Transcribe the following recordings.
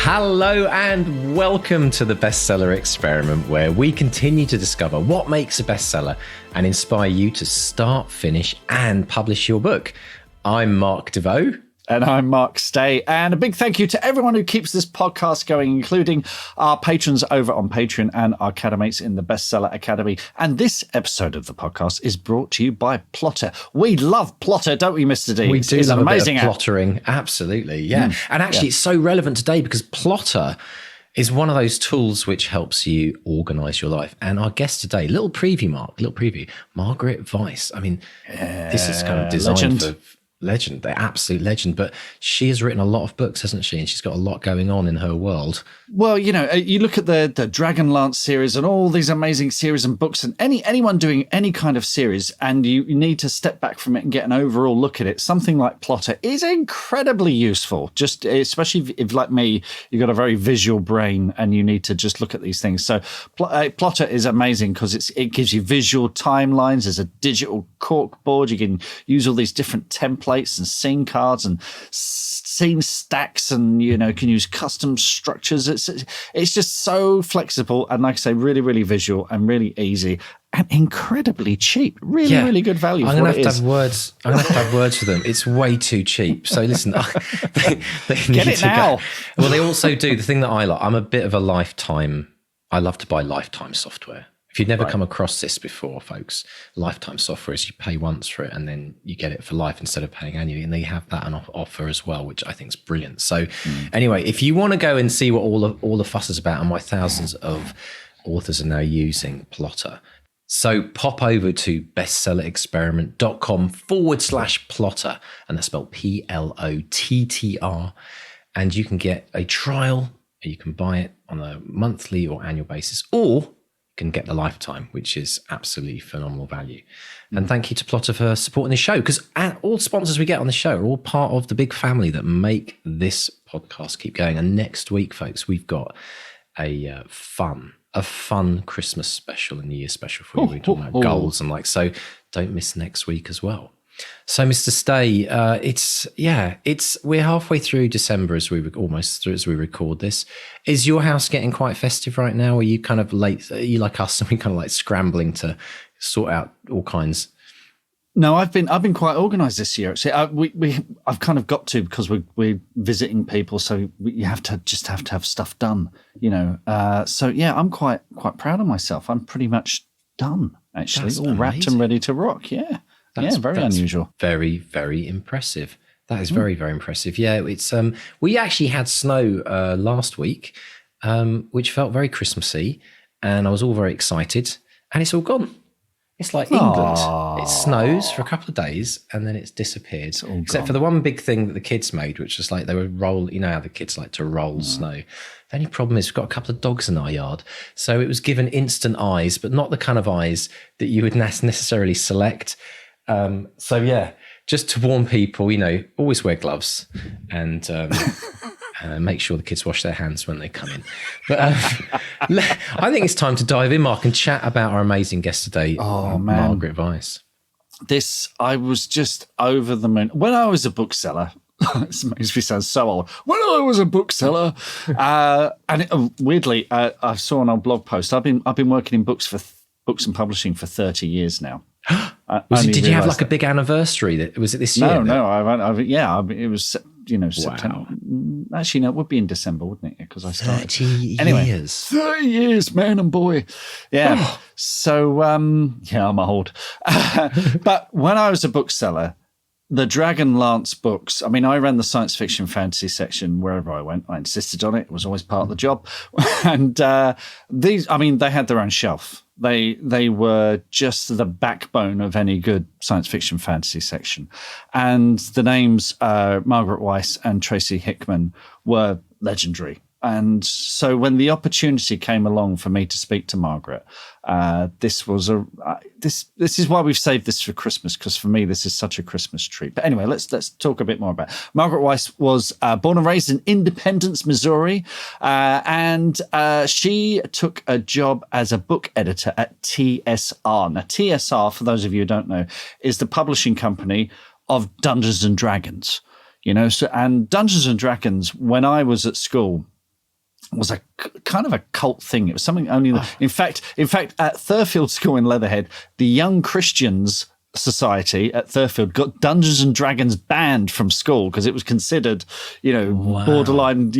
Hello and welcome to the Bestseller Experiment, where we continue to discover what makes a bestseller and inspire you to start, finish, and publish your book. I'm Mark DeVoe. And I'm Mark Stay. And a big thank you to everyone who keeps this podcast going, including our patrons over on Patreon and our academates in the Bestseller Academy. And this episode of the podcast is brought to you by Plotter. We love Plotter, don't we, Mr. D? We do love amazing a bit of plottering. Absolutely, yeah. And actually, it's so relevant today because Plotter is one of those tools which helps you organise your life. And our guest today, little preview, Margaret Weis. I mean, this is kind of designed for... Legend, the absolute legend. But she has written a lot of books, hasn't she? And she's got a lot going on in her world. Well, you know, you look at the Dragonlance series and all these amazing series and books, and anyone doing any kind of series, and you need to step back from it and get an overall look at it. Something like Plotter is incredibly useful, just especially if like me, you've got a very visual brain and you need to just look at these things. So Plotter is amazing because it gives you visual timelines. There's a digital cork board. You can use all these different templates and scene cards and scene stacks, and you know, can use custom structures. It's just so flexible and, like I say, really, really visual and really easy and incredibly cheap. Really good value. I'm gonna have to have words. I'm gonna have to have words for them. It's way too cheap. So listen, they get it now. Well, they also do the thing that I like. I'm a bit of a lifetime. I love to buy lifetime software. If you've never come across this before, folks, lifetime software is you pay once for it and then you get it for life instead of paying annually. And they have that on offer as well, which I think is brilliant. So anyway, if you want to go and see what all the fuss is about and why thousands of authors are now using Plotter, so pop over to bestsellerexperiment.com/Plotter, and that's spelled Plottr, and you can get a trial. You can buy it on a monthly or annual basis, or can get the lifetime, which is absolutely phenomenal value. And thank you to Plotter for supporting this show, because all sponsors we get on the show are all part of the big family that make this podcast keep going. And next week, folks, we've got a fun Christmas special and New Year special for you. We're talking about goals and so don't miss next week as well. So, Mr. Stay, we're halfway through December as we record this. Is your house getting quite festive right now? Are you kind of late? Are you like us? Are we kind of like scrambling to sort out all kinds? No, I've been quite organised this year. Actually, I've kind of got to, because we're visiting people, so you have to have stuff done. You know, so yeah, I'm quite proud of myself. I'm pretty much done actually, That's all wrapped and ready to rock. Yeah. That's very unusual. Very, very impressive. That is very, very impressive. Yeah, it's we actually had snow last week, which felt very Christmassy, and I was all very excited, and it's all gone. It's like England. It snows for a couple of days and then it's disappeared. Except for the one big thing that the kids made, which was like they would roll, you know how the kids like to roll snow. The only problem is we've got a couple of dogs in our yard. So it was given instant eyes, but not the kind of eyes that you would necessarily select. So yeah, just to warn people, you know, always wear gloves and make sure the kids wash their hands when they come in. But I think it's time to dive in, Mark, and chat about our amazing guest today, Margaret Weis. I was just over the moon. When I was a bookseller, this makes me sound so old. When I was a bookseller, weirdly, I saw an old blog post. I've been working in books and publishing for 30 years now. Did you have like a big anniversary? Was it this year? No. It was, you know, September. Actually, no, it would be in December, wouldn't it? Because I started. 30 years. 30 years, man and boy. Yeah. So, I'm old. But when I was a bookseller, the Dragonlance books, I mean, I ran the science fiction fantasy section wherever I went. I insisted on it. It was always part of the job. And they had their own shelf. They were just the backbone of any good science fiction fantasy section. And the names Margaret Weis and Tracy Hickman were legendary. And so when the opportunity came along for me to speak to Margaret, this is why we've saved this for Christmas, because for me this is such a Christmas treat. But anyway, let's talk a bit more about it. Margaret Weis was born and raised in Independence, Missouri, and she took a job as a book editor at TSR. Now, TSR, for those of you who don't know, is the publishing company of Dungeons and Dragons. You know, and Dungeons and Dragons, when I was at school, was a kind of a cult thing. It was something only, in fact, at Thurfield School in Leatherhead, the Young Christians Society at Thurfield got Dungeons and Dragons banned from school because it was considered, borderline,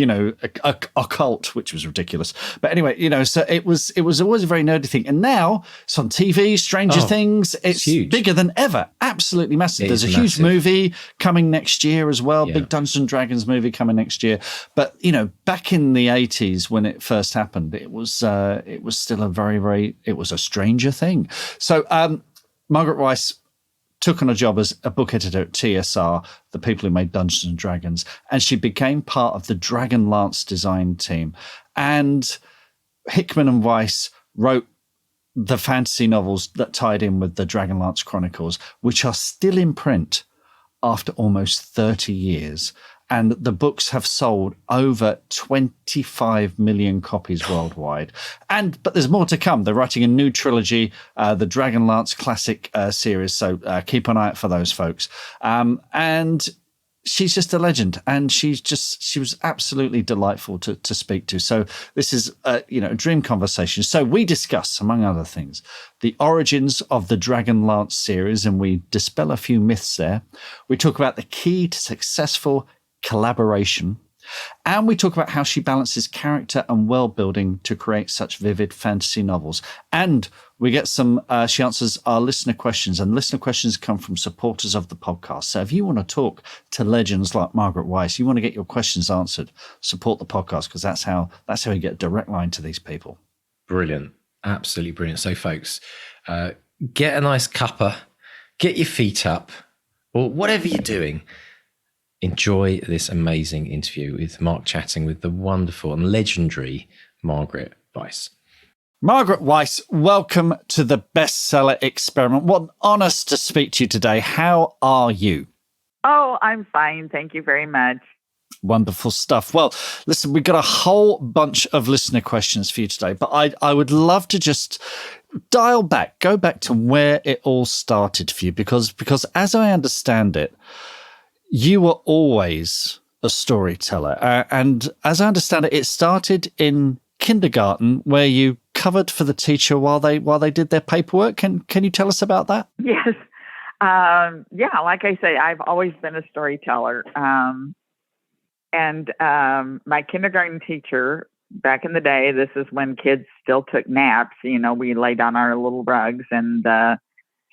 occult, which was ridiculous. But anyway, so it was always a very nerdy thing. And now it's on TV, Stranger Things. It's huge. Bigger than ever. Absolutely massive. There's a huge movie coming next year as well. Big Dungeons and Dragons movie coming next year. But, back in the 80s when it first happened, it was still it was a stranger thing. So, Margaret Weis took on a job as a book editor at TSR, the people who made Dungeons and Dragons, and she became part of the Dragonlance design team. And Hickman and Weis wrote the fantasy novels that tied in with the Dragonlance Chronicles, which are still in print after almost 30 years. And the books have sold over 25 million copies worldwide. But there's more to come. They're writing a new trilogy, the Dragonlance Classic series. So keep an eye out for those folks. And she's just a legend. And she was absolutely delightful to speak to. So this is a dream conversation. So we discuss, among other things, the origins of the Dragonlance series, and we dispel a few myths there. We talk about the key to successful collaboration, and we talk about how she balances character and world building to create such vivid fantasy novels. And we get she answers our listener questions, and listener questions come from supporters of the podcast. So if you want to talk to legends like Margaret Weis, you want to get your questions answered, support the podcast, because that's how you get a direct line to these people. Brilliant. Absolutely brilliant. So folks, get a nice cuppa, get your feet up, or whatever you're doing. Enjoy this amazing interview with Mark chatting with the wonderful and legendary Margaret Weis. Margaret Weis, welcome to the Bestseller Experiment. What an honour to speak to you today. How are you? Oh, I'm fine. Thank you very much. Wonderful stuff. Well, listen, we've got a whole bunch of listener questions for you today, but I would love to just go back to where it all started for you, because as I understand it, you were always a storyteller. And as I understand it, it started in kindergarten where you covered for the teacher while they did their paperwork. Can you tell us about that? Yes. Like I say, I've always been a storyteller. And my kindergarten teacher, back in the day, this is when kids still took naps. We laid on our little rugs, and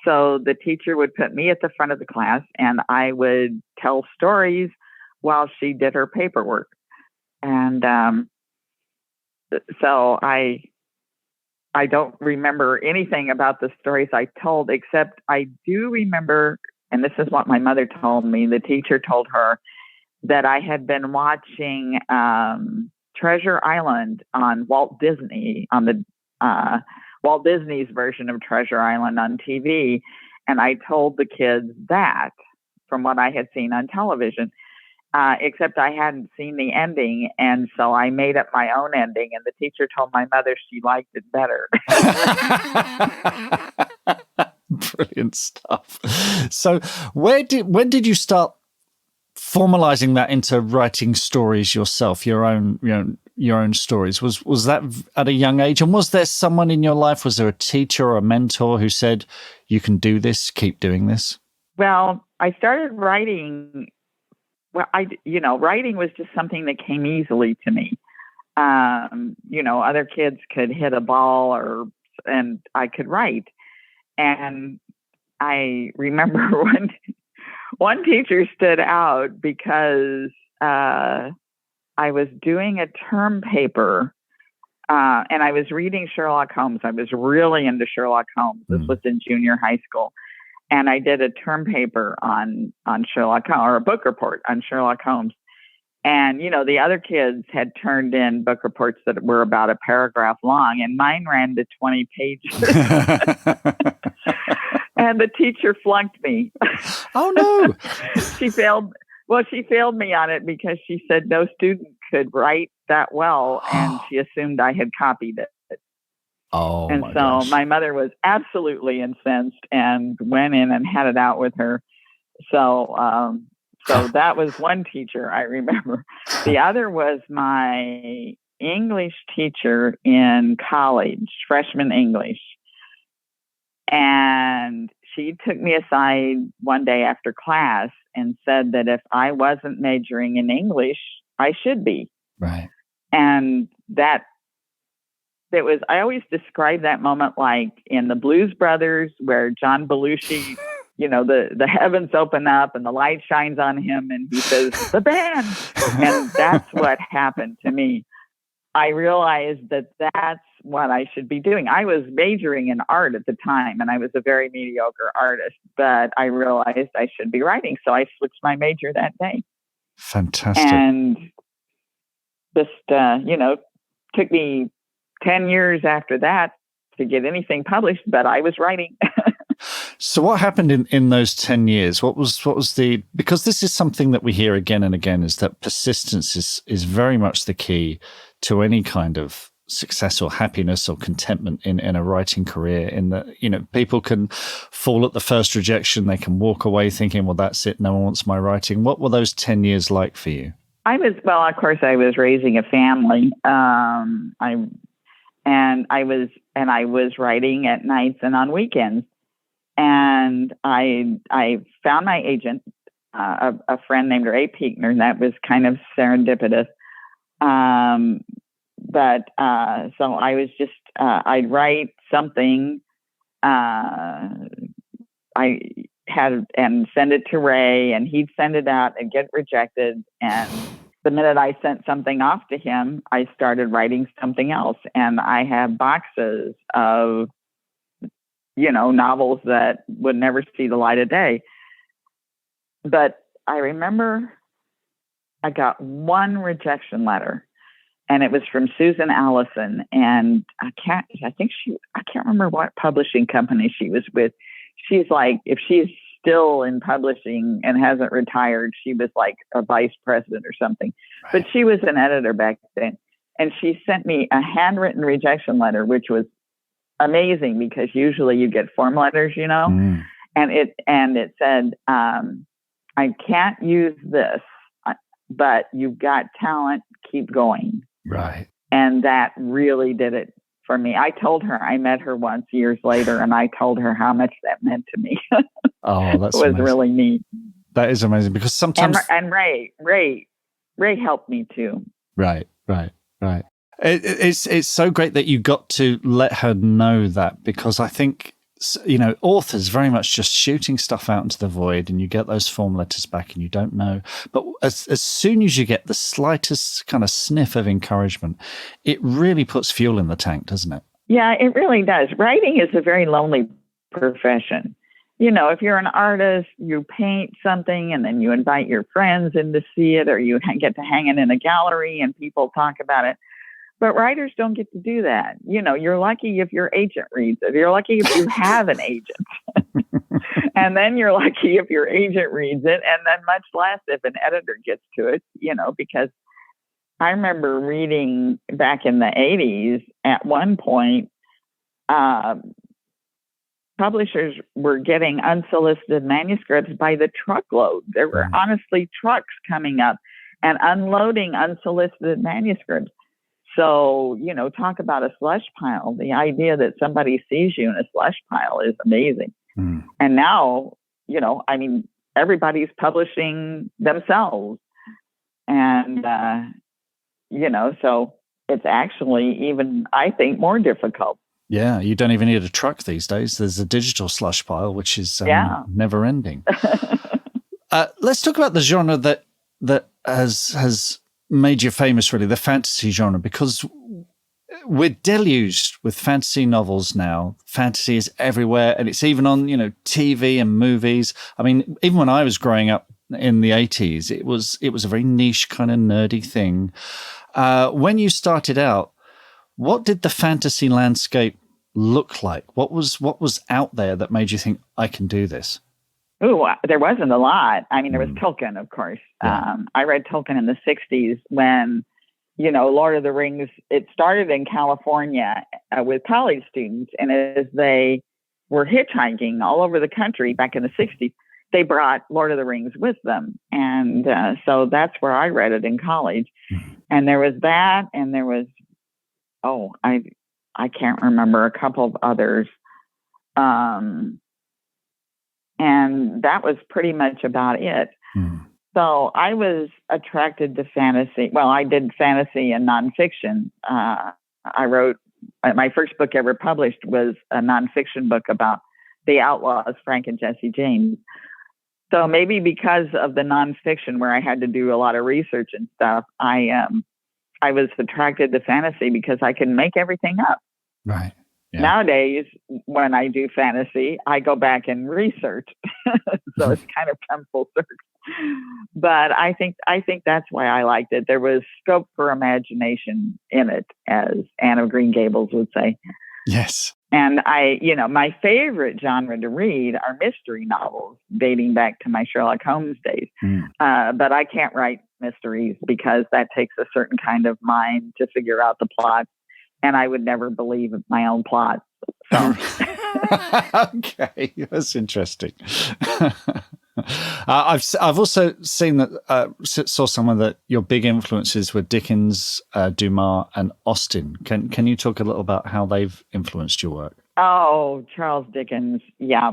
so the teacher would put me at the front of the class, and I would tell stories while she did her paperwork. And so I don't remember anything about the stories I told, except I do remember, and this is what my mother told me, the teacher told her that I had been watching Treasure Island on Walt Disney, on the Walt Disney's version of Treasure Island on TV. And I told the kids that from what I had seen on television, except I hadn't seen the ending. And so I made up my own ending, and the teacher told my mother she liked it better. Brilliant stuff. So when did you start formalizing that into writing stories yourself, your own stories? Was that at a young age? And was there someone in your life, was there a teacher or a mentor who said, you can do this, keep doing this? Well, I started writing. Well, writing was just something that came easily to me. Other kids could hit a ball and I could write. And I remember one teacher stood out because I was doing a term paper and I was reading Sherlock Holmes. I was really into Sherlock Holmes. This was in junior high school. And I did a term paper on Sherlock Holmes, or a book report on Sherlock Holmes. And, the other kids had turned in book reports that were about a paragraph long, and mine ran to 20 pages. And the teacher flunked me. Oh, no. She failed me on it because she said no student could write that well, and she assumed I had copied it. Oh, and my so gosh. My mother was absolutely incensed and went in and had it out with her. So that was one teacher I remember. The other was my English teacher in college, freshman English. And she took me aside one day after class and said that if I wasn't majoring in English, I should be. Right. And I always describe that moment like in the Blues Brothers, where John Belushi, the heavens open up and the light shines on him and he says, "The band." And that's what happened to me. I realized that that's what I should be doing. I was majoring in art at the time, and I was a very mediocre artist, but I realized I should be writing. So I switched my major that day. Fantastic. And just, took me 10 years after that to get anything published, but I was writing. So what happened in those 10 years? What was because this is something that we hear again and again, is that persistence is very much the key to any kind of success or happiness or contentment in a writing career. In that, people can fall at the first rejection. They can walk away thinking, well, that's it. No one wants my writing. What were those 10 years like for you? I was raising a family. I was writing at nights and on weekends. And I found my agent, a friend named Gary Paulsen, and that was kind of serendipitous. So I was just, I'd write something, I had and send it to Ray, and he'd send it out and get rejected. And the minute I sent something off to him, I started writing something else. And I have boxes of, novels that would never see the light of day. But I remember I got one rejection letter, and it was from Susan Allison. And I can't remember what publishing company she was with. She's like, if she's still in publishing and hasn't retired, she was like a vice president or something. Right. But she was an editor back then. And she sent me a handwritten rejection letter, which was amazing because usually you get form letters, and it said, I can't use this, but you've got talent, keep going. Right. And that really did it for me. I told her, I met her once years later, and I told her how much that meant to me. Oh, that's it was amazing. really neat. That is amazing because sometimes and Ray helped me too. Right. It's so great that you got to let her know that, because I think, authors very much just shooting stuff out into the void, and you get those form letters back and you don't know. But as soon as you get the slightest kind of sniff of encouragement, it really puts fuel in the tank, doesn't it? Yeah, it really does. Writing is a very lonely profession. If you're an artist, you paint something and then you invite your friends in to see it, or you get to hang it in a gallery and people talk about it. But writers don't get to do that. You're lucky if your agent reads it. You're lucky if you have an agent. And then you're lucky if your agent reads it, and then much less if an editor gets to it, because I remember reading back in the 80s, at one point, publishers were getting unsolicited manuscripts by the truckload. There were honestly trucks coming up and unloading unsolicited manuscripts. So, talk about a slush pile. The idea that somebody sees you in a slush pile is amazing. Mm. And now, everybody's publishing themselves. And, so it's actually even, I think, more difficult. Yeah, you don't even need a truck these days. There's a digital slush pile, which is never ending. Let's talk about the genre that has made you famous, really, the fantasy genre, because we're deluged with fantasy novels now. Fantasy is everywhere, and it's even on, TV and movies. I mean, even when I was growing up in the 80s, it was a very niche kind of nerdy thing. When you started out, what did the fantasy landscape look like? What was out there that made you think, I can do this? Oh, there wasn't a lot. I mean, there was Tolkien, of course. Yeah. I read Tolkien in the 60s when, Lord of the Rings, it started in California with college students. And as they were hitchhiking all over the country back in the 60s, they brought Lord of the Rings with them. And so that's where I read it in college. Mm-hmm. And there was that, and there was, I can't remember, a couple of others. And that was pretty much about it. So I was attracted to fantasy. Well, I did fantasy and nonfiction. I wrote, my first book ever published was a nonfiction book about the outlaws, Frank and Jesse James. So maybe because of the nonfiction, where I had to do a lot of research and stuff, I was attracted to fantasy because I can make everything up. Right. Yeah. Nowadays, when I do fantasy, I go back and research. So it's kind of come full circle. But I think that's why I liked it. There was scope for imagination in it, as Anne of Green Gables would say. Yes. And my favorite genre to read are mystery novels dating back to my Sherlock Holmes days. But I can't write mysteries because that takes a certain kind of mind to figure out the plot. And I would never believe my own plot. So. Okay, that's interesting. I've also seen that saw someone that your big influences were Dickens, Dumas, and Austen. Can you talk a little about how they've influenced your work? Oh, Charles Dickens, yeah.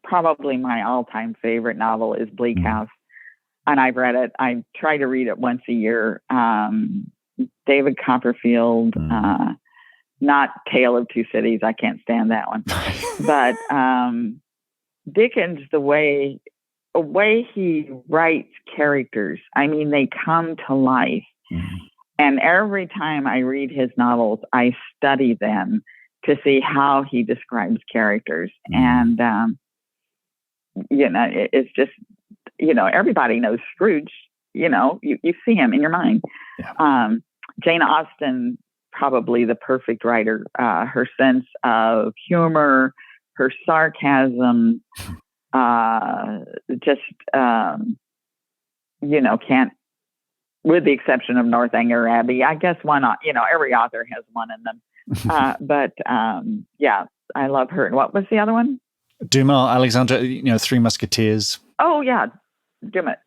Probably my all-time favorite novel is Bleak House, and I've read it. I try to read it once a year. David Copperfield, not Tale of Two Cities. I can't stand that one. But Dickens, the way he writes characters, I mean, they come to life. And every time I read his novels, I study them to see how he describes characters. And, it's just, everybody knows Scrooge. You see him in your mind. Yeah. Jane Austen, probably the perfect writer. Her sense of humor, her sarcasm, can't, with the exception of Northanger Abbey, I guess every author has one in them. But I love her. And what was the other one? Dumas, Alexandre, Three Musketeers. Oh, yeah. Dumas.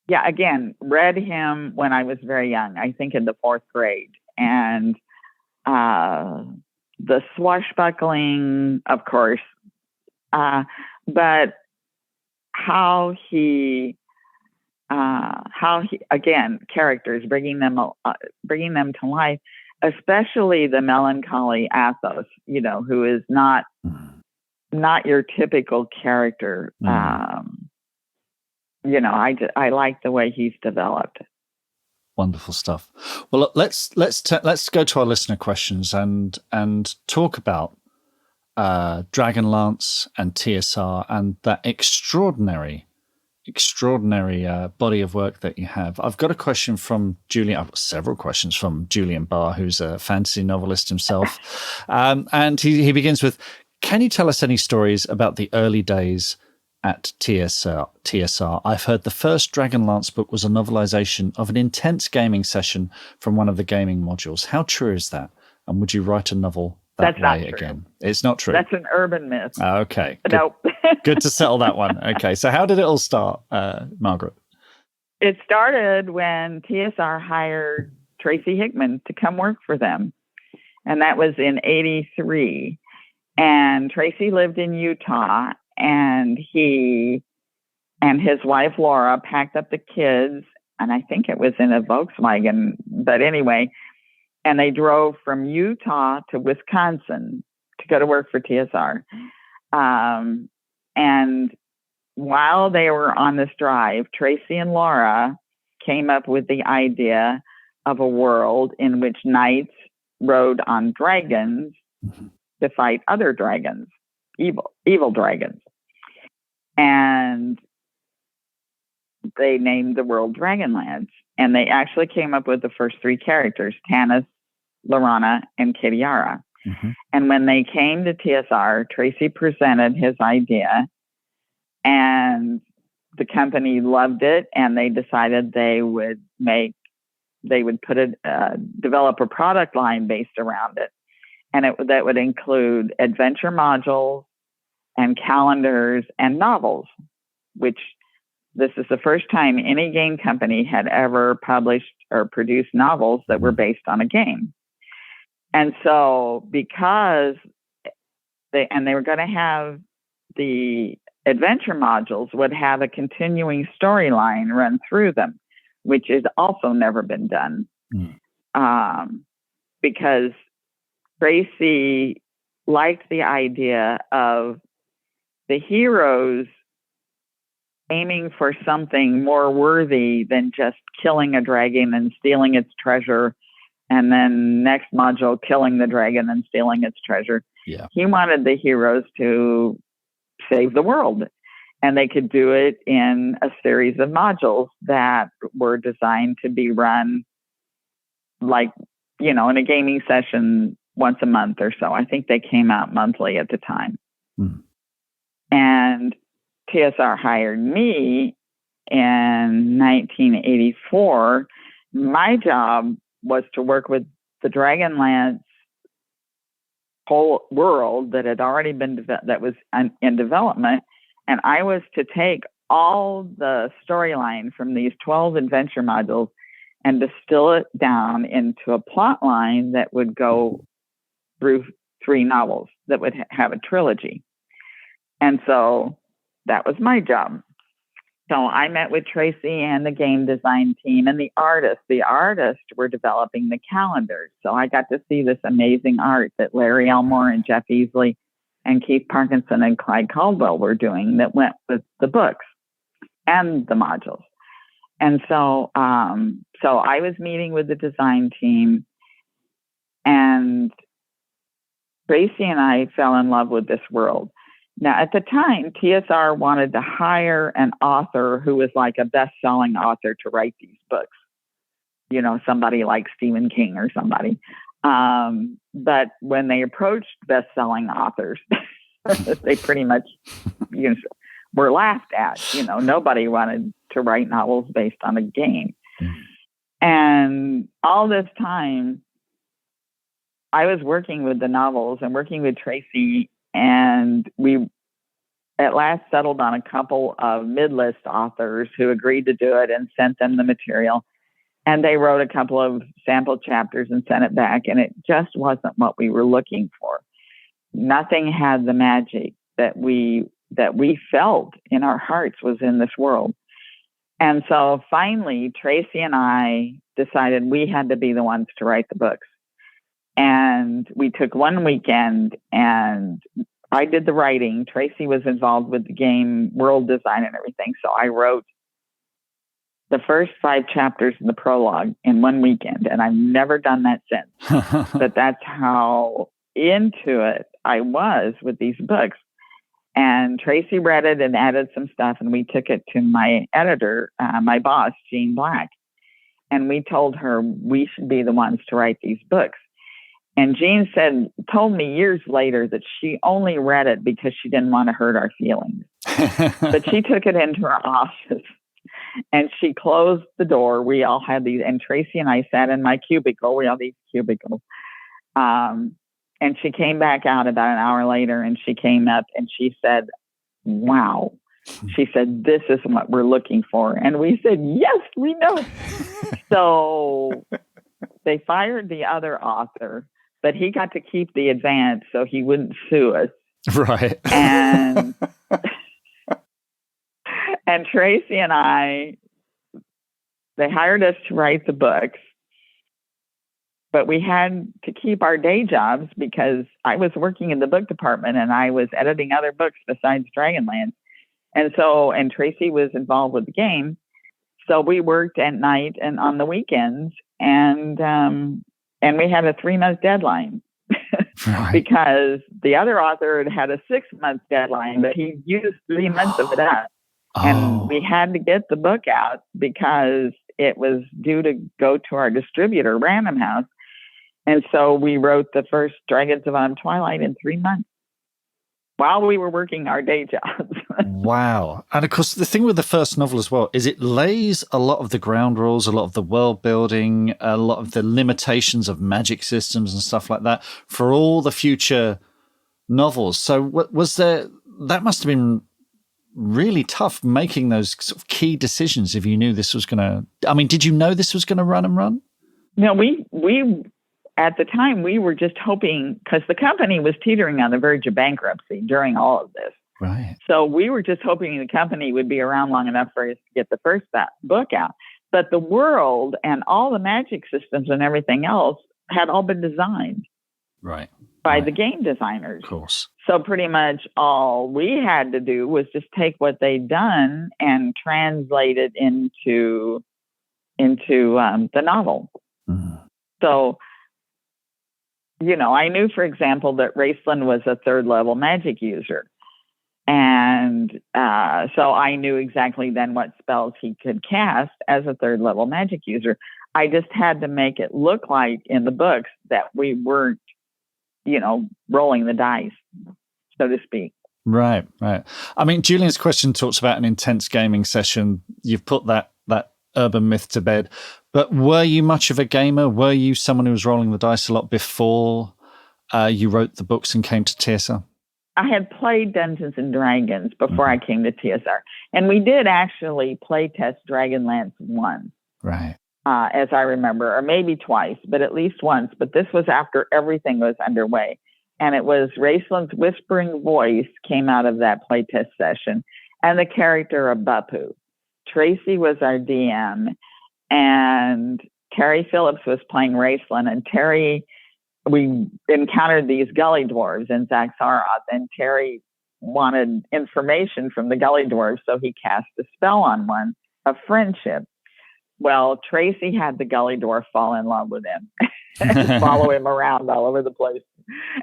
Yeah, again, read him when I was very young, I think in the 4th grade. And the swashbuckling, of course, but how he again, characters, bringing them to life, especially the melancholy Athos, who is not your typical character. I like the way he's developed. Wonderful stuff. Well, look, let's go to our listener questions and talk about Dragonlance and TSR and that extraordinary body of work that you have. I've got a question from Julian. I've got several questions from Julian Barr, who's a fantasy novelist himself, and he begins with, "Can you tell us any stories about the early days at TSR? I've heard the first Dragonlance book was a novelization of an intense gaming session from one of the gaming modules. How true is that? And would you write a novel that way again?" It's not true. That's an urban myth. Okay. Nope. Good to settle that one. Okay. So how did it all start, Margaret? It started when TSR hired Tracy Hickman to come work for them. And that was in 1983. And Tracy lived in Utah. And he and his wife, Laura, packed up the kids, and I think it was in a Volkswagen, but anyway, and they drove from Utah to Wisconsin to go to work for TSR. And while they were on this drive, Tracy and Laura came up with the idea of a world in which knights rode on dragons to fight other dragons, evil dragons. And they named the world Dragonlance. And they actually came up with the first 3 characters, Tanis, Laurana, and Kitiara. And when they came to TSR, Tracy presented his idea, and the company loved it, and they decided they would develop a product line based around it. And that would include adventure modules and calendars and novels, which, this is the first time any game company had ever published or produced novels that were based on a game. And so because they were going to have the adventure modules would have a continuing storyline run through them, which has also never been done. Because Tracy liked the idea of the heroes aiming for something more worthy than just killing a dragon and stealing its treasure, and then next module killing the dragon and stealing its treasure. Yeah. He wanted the heroes to save the world, and they could do it in a series of modules that were designed to be run like, you know, in a gaming session once a month or so. I think they came out monthly at the time. And TSR hired me in 1984. My job was to work with the Dragonlance whole world that had already been that was in development, and I was to take all the storyline from these 12 adventure modules and distill it down into a plot line that would go through 3 novels that would have a trilogy. And so that was my job. So I met with Tracy and the game design team and the artists. The artists were developing the calendars. So I got to see this amazing art that Larry Elmore and Jeff Easley and Keith Parkinson and Clyde Caldwell were doing that went with the books and the modules. And so, so I was meeting with the design team, and Tracy and I fell in love with this world. Now, at the time, TSR wanted to hire an author who was like a best-selling author to write these books. You know, somebody like Stephen King or somebody. But when they approached best-selling authors, they pretty much, you know, were laughed at. You know, nobody wanted to write novels based on a game. And all this time, I was working with the novels and working with Tracy, and we at last settled on a couple of mid-list authors who agreed to do it and sent them the material. And they wrote a couple of sample chapters and sent it back, and it just wasn't what we were looking for. Nothing had the magic that we felt in our hearts was in this world. And so finally, Tracy and I decided we had to be the ones to write the books. And we took one weekend, and I did the writing. Tracy was involved with the game world design and everything. So I wrote the first 5 chapters of the prologue in one weekend, and I've never done that since. But that's how into it I was with these books. And Tracy read it and added some stuff, and we took it to my editor, my boss, Jean Black. And we told her we should be the ones to write these books. And Jean told me years later that she only read it because she didn't want to hurt our feelings. But she took it into her office and she closed the door. We all had these, and Tracy and I sat in my cubicle. We all these cubicles. And she came back out about an hour later, and she came up and she said, "Wow." She said, "This is what we're looking for." And we said, "Yes, we know." So they fired the other author, but he got to keep the advance so he wouldn't sue us. Right. And Tracy and I, they hired us to write the books, but we had to keep our day jobs because I was working in the book department and I was editing other books besides Dragonlance. And Tracy was involved with the game. So we worked at night and on the weekends, and we had a 3-month deadline. Right. Because the other author had a 6-month deadline, but he used 3 months of it up. And we had to get the book out because it was due to go to our distributor, Random House. And so we wrote the first Dragons of Autumn Twilight in 3 months while we were working our day jobs. Wow. And of course, the thing with the first novel as well is it lays a lot of the ground rules, a lot of the world building, a lot of the limitations of magic systems and stuff like that for all the future novels. So was there, that must have been really tough making those sort of key decisions if you knew this was going to... I mean, did you know this was going to run and run? No, we at the time, we were just hoping, because the company was teetering on the verge of bankruptcy during all of this. Right. So we were just hoping the company would be around long enough for us to get the first book out. But the world and all the magic systems and everything else had all been designed by the game designers. Of course. So pretty much all we had to do was just take what they'd done and translate it into the novel. Mm. So, I knew, for example, that Raceland was a third level magic user. And so I knew exactly then what spells he could cast as a third level magic user. I just had to make it look like in the books that we weren't, rolling the dice, so to speak. Right. I mean, Julian's question talks about an intense gaming session. You've put that urban myth to bed. But were you much of a gamer? Were you someone who was rolling the dice a lot before you wrote the books and came to TSR? I had played Dungeons and Dragons before I came to TSR. And we did actually play test Dragonlance once. Right. As I remember, or maybe twice, but at least once. But this was after everything was underway. And it was Raceland's whispering voice came out of that playtest session, and the character of Bapu. Tracy was our DM, and Terry Phillips was playing Raceland. And Terry, we encountered these gully dwarves in Zaxaroth, and Terry wanted information from the gully dwarves, so he cast a spell on one of friendship. Well, Tracy had the gully dwarf fall in love with him and follow him around all over the place.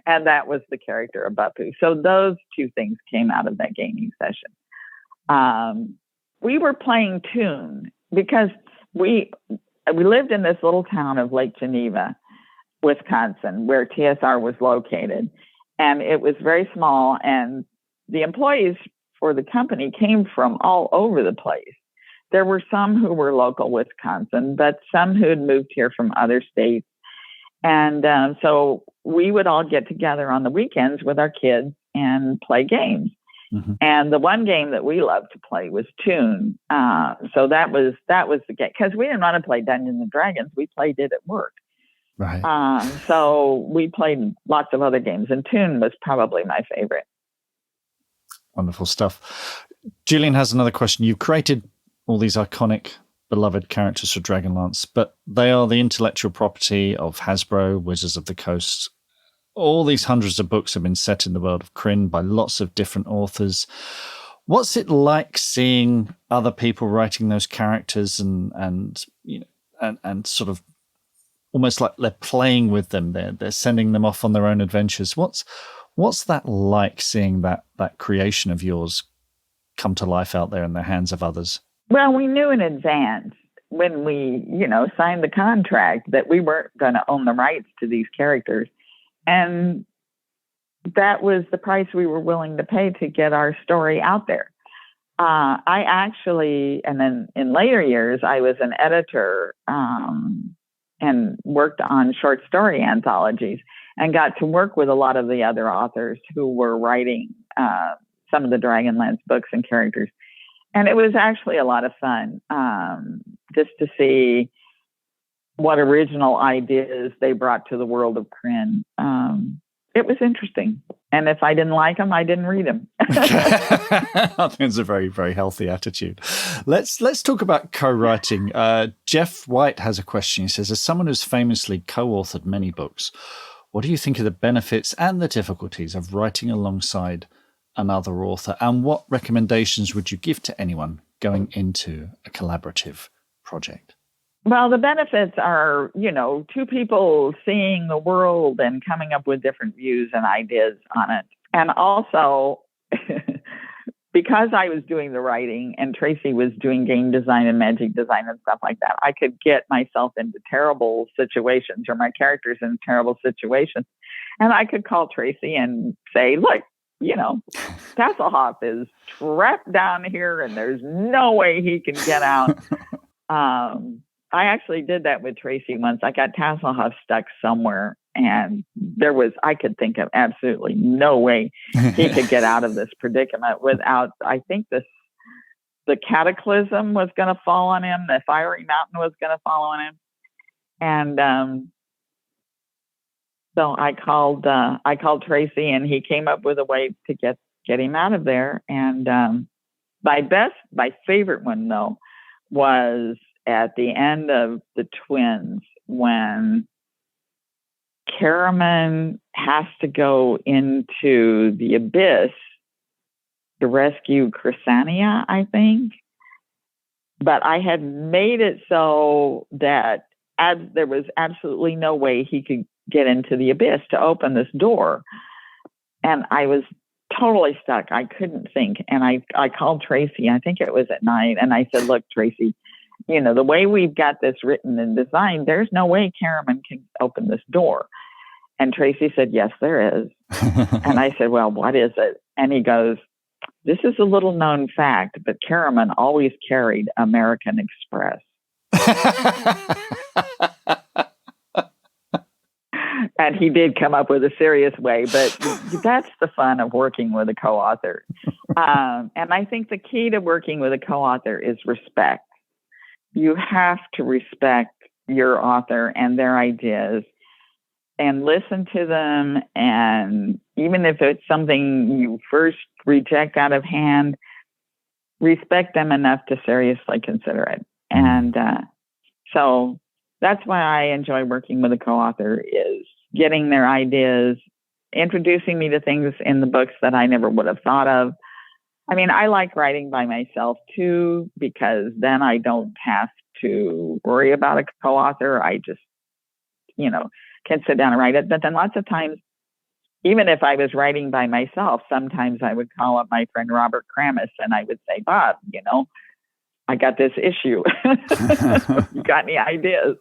And that was the character of Bapu. So those two things came out of that gaming session. We were playing Tune because we lived in this little town of Lake Geneva, Wisconsin, where TSR was located. And it was very small. And the employees for the company came from all over the place. There were some who were local Wisconsin, but some who had moved here from other states. And so we would all get together on the weekends with our kids and play games. Mm-hmm. And the one game that we loved to play was Tune. So that was the game, because we didn't want to play Dungeons and Dragons. We played it at work. Right. So we played lots of other games, and Tune was probably my favorite. Wonderful stuff. Julian has another question. You've created all these iconic, beloved characters for Dragonlance, but they are the intellectual property of Hasbro, Wizards of the Coast. All these hundreds of books have been set in the world of Krynn by lots of different authors. What's it like seeing other people writing those characters and sort of almost like they're playing with them? They're sending them off on their own adventures. What's that like, seeing that creation of yours come to life out there in the hands of others? Well, we knew in advance when we, signed the contract that we weren't going to own the rights to these characters. And that was the price we were willing to pay to get our story out there. I actually, and then in later years, I was an editor and worked on short story anthologies and got to work with a lot of the other authors who were writing some of the Dragonlance books and characters. And it was actually a lot of fun just to see what original ideas they brought to the world of Krynn. It was interesting. And if I didn't like them, I didn't read them. I think it's a very, very healthy attitude. Let's talk about co-writing. Jeff White has a question. He says, as someone who's famously co-authored many books, what do you think of the benefits and the difficulties of writing alongside another author? And what recommendations would you give to anyone going into a collaborative project? Well, the benefits are, two people seeing the world and coming up with different views and ideas on it. And also, because I was doing the writing and Tracy was doing game design and magic design and stuff like that, I could get myself into terrible situations, or my characters in terrible situations. And I could call Tracy and say, look, Tasselhoff is trapped down here and there's no way he can get out. I actually did that with Tracy once. I got Tasselhoff stuck somewhere And I could think of absolutely no way he could get out of this predicament without, I think the cataclysm was going to fall on him. The fiery mountain was going to fall on him. And, so I called Tracy, and he came up with a way to get him out of there. And, my favorite one though was at the end of the Twins, when Caraman has to go into the abyss to rescue Chrysania, I think. But I had made it so that there was absolutely no way he could get into the abyss to open this door. And I was totally stuck. I couldn't think. And I called Tracy, I think it was at night, and I said, look, Tracy, the way we've got this written and designed, there's no way Caraman can open this door. And Tracy said, yes, there is. And I said, well, what is it? And he goes, this is a little known fact, but Caraman always carried American Express. And he did come up with a serious way, but that's the fun of working with a co-author. And I think the key to working with a co-author is respect. You have to respect your author and their ideas and listen to them. And even if it's something you first reject out of hand, respect them enough to seriously consider it. And so that's why I enjoy working with a co-author, is getting their ideas, introducing me to things in the books that I never would have thought of. I mean, I like writing by myself too, because then I don't have to worry about a co-author. I just, can sit down and write it. But then lots of times, even if I was writing by myself, sometimes I would call up my friend Robert Kramis and I would say, Bob, I got this issue. You got any ideas?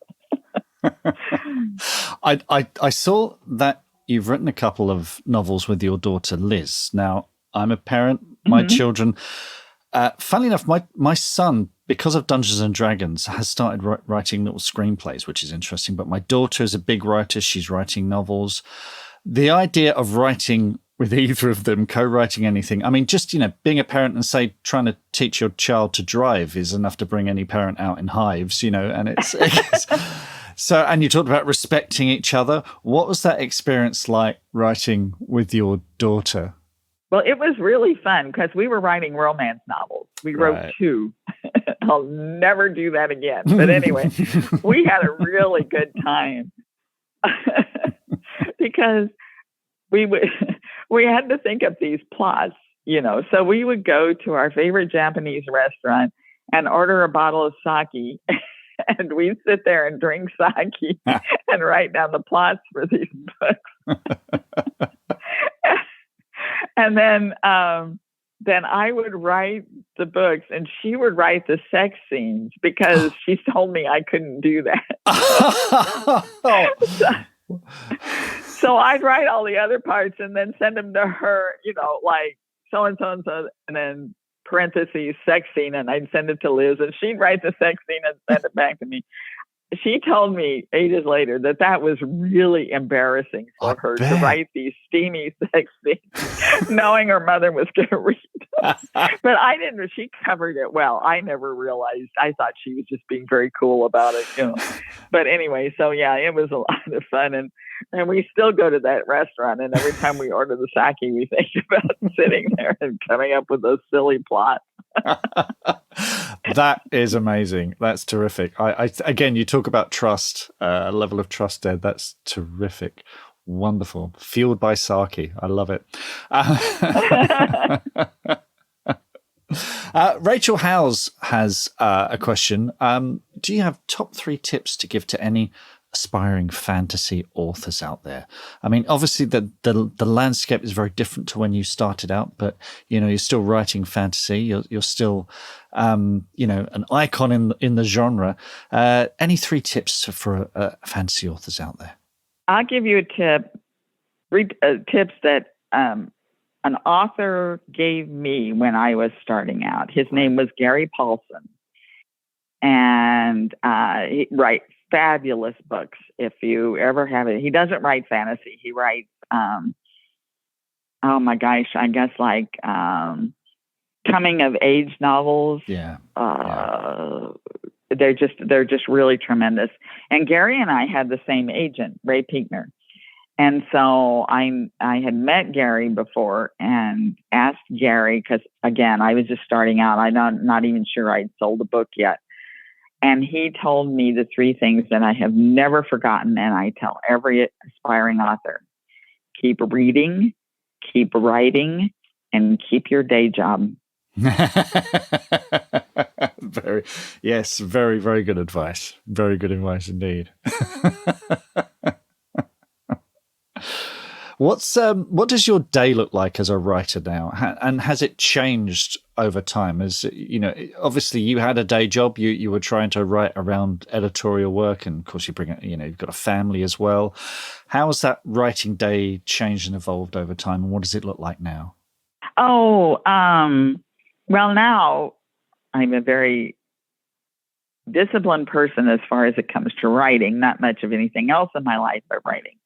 I saw that you've written a couple of novels with your daughter, Liz. Now, I'm a parent. My children, funnily enough, my son, because of Dungeons and Dragons, has started writing little screenplays, which is interesting. But my daughter is a big writer. She's writing novels. The idea of writing with either of them, co-writing anything, I mean, just, being a parent and say, trying to teach your child to drive is enough to bring any parent out in hives, and it's so, and you talked about respecting each other. What was that experience like writing with your daughter? Well, it was really fun because we were writing romance novels. We wrote 2. I'll never do that again. But anyway, we had a really good time because we had to think up these plots, So we would go to our favorite Japanese restaurant and order a bottle of sake, and we'd sit there and drink sake and write down the plots for these books. And then I would write the books and she would write the sex scenes because she told me I couldn't do that. So I'd write all the other parts and then send them to her, like so-and-so and so, and then parentheses, sex scene, and I'd send it to Liz and she'd write the sex scene and send it back to me. She told me ages later that was really embarrassing for her to write these steamy sex scenes, knowing her mother was going to read them. But I didn't. She covered it well. I never realized. I thought she was just being very cool about it, But anyway, so yeah, it was a lot of fun, and we still go to that restaurant. And every time we order the sake, we think about sitting there and coming up with those silly plots. That is amazing. That's terrific. I again, you talk about trust, a level of trust there. That's terrific. Wonderful. Fueled by sake. I love it. Rachel Howes has a question. Do you have top 3 tips to give to any aspiring fantasy authors out there? I mean, obviously the landscape is very different to when you started out, but you're still writing fantasy. You're still an icon in the genre. Any 3 tips for fantasy authors out there? I'll give you a tip. 3 tips that an author gave me when I was starting out. His name was Gary Paulsen, and he writes fabulous books if you ever have it. He doesn't write fantasy. He writes, oh my gosh, I guess like coming of age novels. Yeah. They're just really tremendous. And Gary and I had the same agent, Ray Pinkner. And so I had met Gary before and asked Gary, because again, I was just starting out. I'm not even sure I'd sold a book yet. And he told me the 3 things that I have never forgotten. And I tell every aspiring author: keep reading, keep writing, and keep your day job. Very, very good advice. Very good advice indeed. What does your day look like as a writer now, and has it changed over time? As you know, obviously you had a day job. You were trying to write around editorial work, and of course you bring it. You've got a family as well. How has that writing day changed and evolved over time, and what does it look like now? Oh, well, now I'm a very disciplined person as far as it comes to writing. Not much of anything else in my life but writing.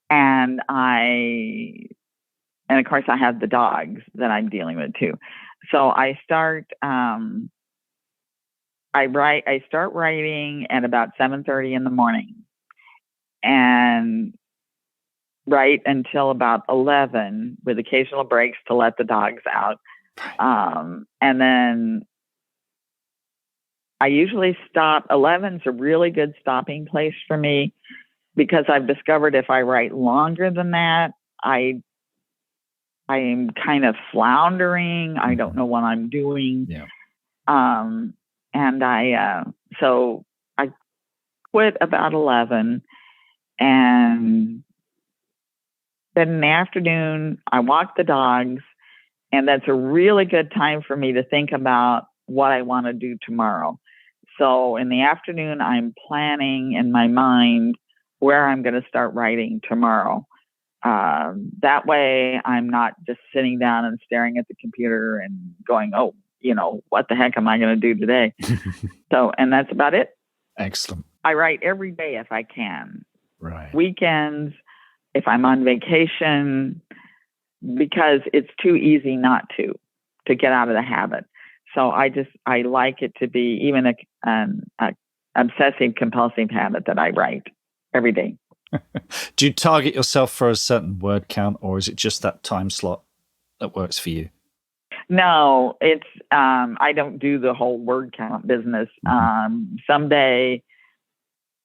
And of course I have the dogs that I'm dealing with too. So I start writing at about 7:30 in the morning and write until about 11 with occasional breaks to let the dogs out. And then I usually stop. 11's a really good stopping place for me, because I've discovered if I write longer than that, I am kind of floundering. I don't know what I'm doing. Yeah. And so I quit about 11, and then in the afternoon I walk the dogs, and that's a really good time for me to think about what I want to do tomorrow. So in the afternoon, I'm planning in my mind where I'm going to start writing tomorrow. That way I'm not just sitting down and staring at the computer and going, oh, what the heck am I going to do today? So, and that's about it. Excellent. I write every day if I can. Right. Weekends, if I'm on vacation, because it's too easy not to get out of the habit. So I like it to be even an obsessive compulsive habit that I write every day. Do you target yourself for a certain word count, or is it just that time slot that works for you? No, it's I don't do the whole word count business. Someday,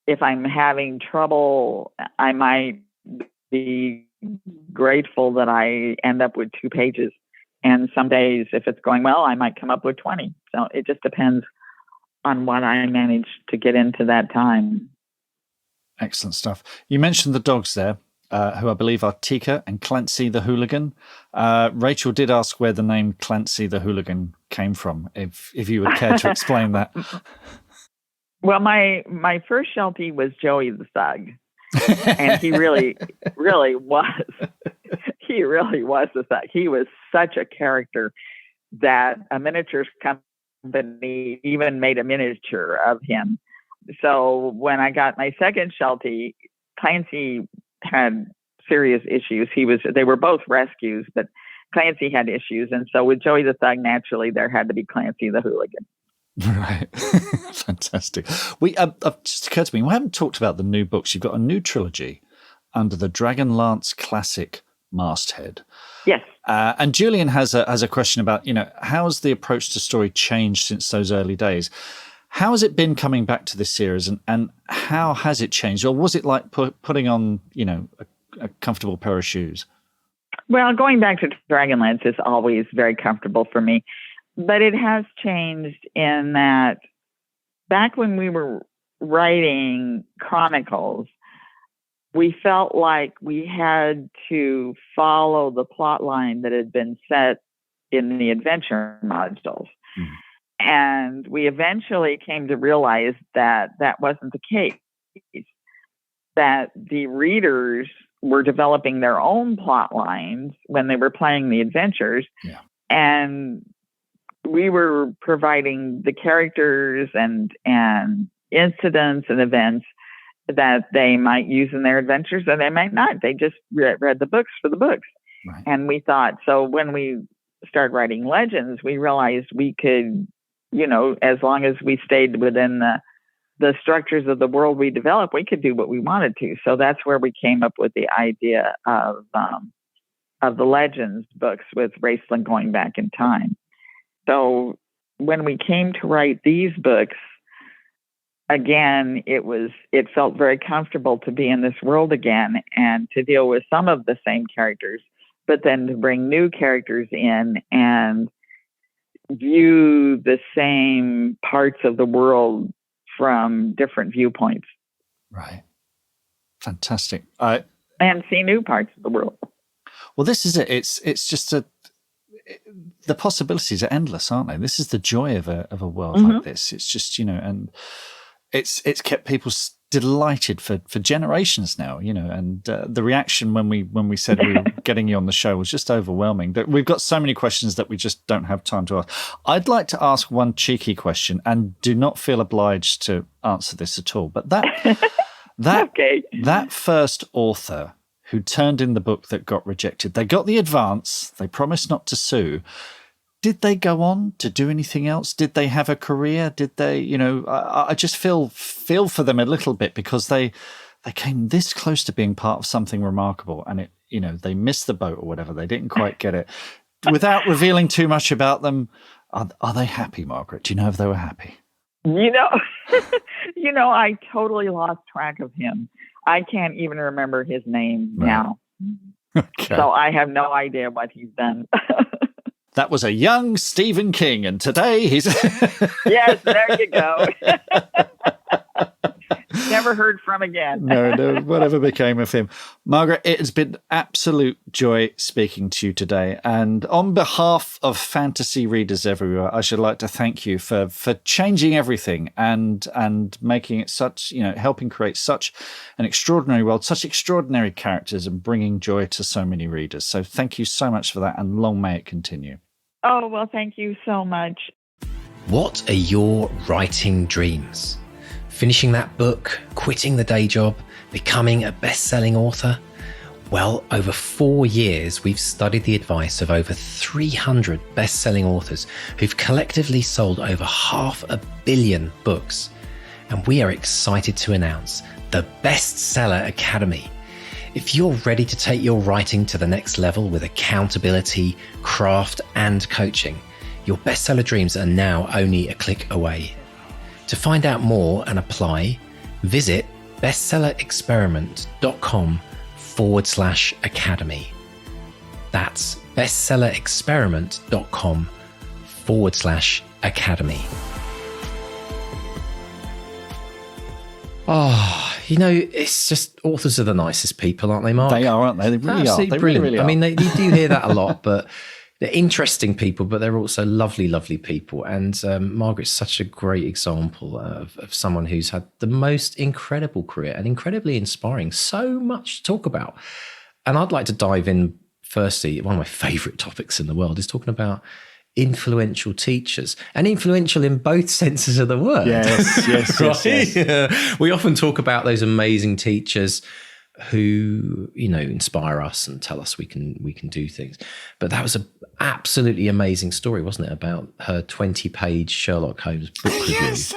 if I'm having trouble, I might be grateful that I end up with 2 pages. And some days, if it's going well, I might come up with 20. So it just depends on what I manage to get into that time. Excellent stuff. You mentioned the dogs there, who I believe are Tika and Clancy the Hooligan. Rachel did ask where the name Clancy the Hooligan came from, if you would care to explain that. Well, my first Sheltie was Joey the Thug. And he really was. He really was the thug. He was such a character that a miniatures company even made a miniature of him. So when I got my second Sheltie, Clancy had serious issues. They were both rescues, but Clancy had issues. And so with Joey the Thug, naturally, there had to be Clancy the Hooligan. Right. Fantastic. Just occurred to me, we haven't talked about the new books. You've got a new trilogy under the Dragonlance Classic masthead. Yes. And Julian has a question about, how has the approach to story changed since those early days? How has it been coming back to this series, and how has it changed? Or was it like putting on, a comfortable pair of shoes? Well, going back to Dragonlance is always very comfortable for me. But it has changed in that back when we were writing Chronicles, we felt like we had to follow the plot line that had been set in the adventure modules. Mm-hmm. And we eventually came to realize that that wasn't the case, that the readers were developing their own plot lines when they were playing the adventures. Yeah. And we were providing the characters and incidents and events that they might use in their adventures and they might not. They just read the books for the books. Right. And we thought, so when we started writing legends, we realized we could, as long as we stayed within the structures of the world we developed, we could do what we wanted to. So that's where we came up with the idea of the legends books with Raceland going back in time. So when we came to write these books, again, it felt very comfortable to be in this world again and to deal with some of the same characters, but then to bring new characters in and view the same parts of the world from different viewpoints. Right. Fantastic. And see new parts of the world. Well, this is it. It's just the possibilities are endless, aren't they? This is the joy of a world like this. It's just, and it's kept people delighted for generations now, and the reaction when we said we were getting you on the show was just overwhelming. We've got so many questions that we just don't have time to ask. I'd like to ask one cheeky question, and do not feel obliged to answer this at all. But that first author who turned in the book that got rejected, they got the advance, they promised not to sue. Did they go on to do anything else? Did they have a career? Did they, I just feel for them a little bit, because they came this close to being part of something remarkable, and they missed the boat or whatever. They didn't quite get it. Without revealing too much about them, are they happy, Margaret? Do you know if they were happy? I totally lost track of him. I can't even remember his name now. Okay. So I have no idea what he's done. That was a young Stephen King, and today he's... Yes, there you go. Never heard from again. No, whatever became of him. Margaret, it has been absolute joy speaking to you today. And on behalf of fantasy readers everywhere, I should like to thank you for changing everything and making it such, helping create such an extraordinary world, such extraordinary characters, and bringing joy to so many readers. So thank you so much for that, and long may it continue. Oh, well, thank you so much. What are your writing dreams? Finishing that book, quitting the day job, becoming a best-selling author? Well, over 4 years, we've studied the advice of over 300 best-selling authors who've collectively sold over 500 million books. And we are excited to announce the Bestseller Academy. If you're ready to take your writing to the next level with accountability, craft, and coaching, your bestseller dreams are now only a click away. To find out more and apply, visit bestsellerexperiment.com/academy. That's bestsellerexperiment.com/academy. Oh, it's just authors are the nicest people, aren't they, Mark? They are, aren't they? They really Absolutely are. They brilliant. really are. I mean, you do hear that a lot, but they're interesting people, but they're also lovely, lovely people. And Margaret's such a great example of someone who's had the most incredible career and incredibly inspiring. So much to talk about. And I'd like to dive in firstly. One of my favorite topics in the world is talking about influential teachers, and influential in both senses of the word. Yes. Right? Yes. We often talk about those amazing teachers who inspire us and tell us we can do things. But that was an absolutely amazing story, wasn't it, about her 20-page Sherlock Holmes book review? Yes.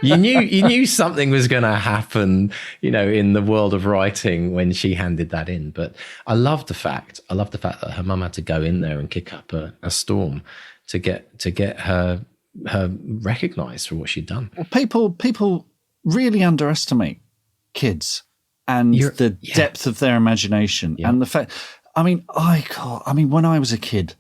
You knew something was going to happen, in the world of writing when she handed that in. But I love the fact that her mum had to go in there and kick up a storm to get her recognised for what she'd done. Well, people really underestimate kids and the depth of their imagination, and the fact. I mean, when I was a kid,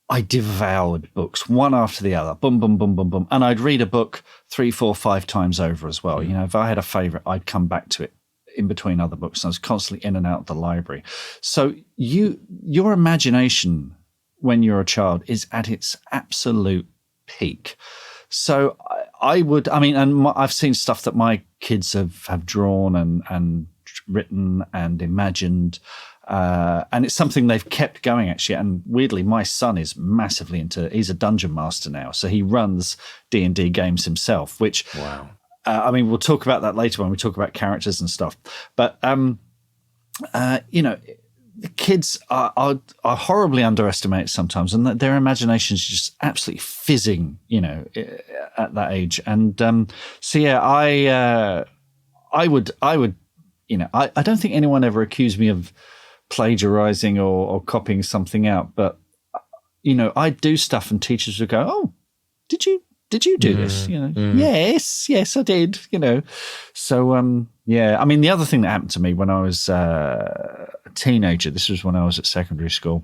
I devoured books one after the other, boom, boom, boom, boom, boom. And I'd read a book 3, 4, 5 times over as well. If I had a favorite, I'd come back to it in between other books. And I was constantly in and out of the library. So your imagination when you're a child is at its absolute peak. So I've seen stuff that my kids have drawn and written and imagined. And it's something they've kept going, actually. And weirdly, my son is massively he's a dungeon master now. So he runs D&D games himself, which wow. I mean, we'll talk about that later when we talk about characters and stuff. But, the kids are horribly underestimated sometimes, and their imaginations are just absolutely fizzing, at that age. And I would, I don't think anyone ever accused me of plagiarizing or copying something out, but I'd do stuff and teachers would go, "Oh, did you do this?" Yes, I did. So I mean, the other thing that happened to me when I was a teenager, this was when I was at secondary school,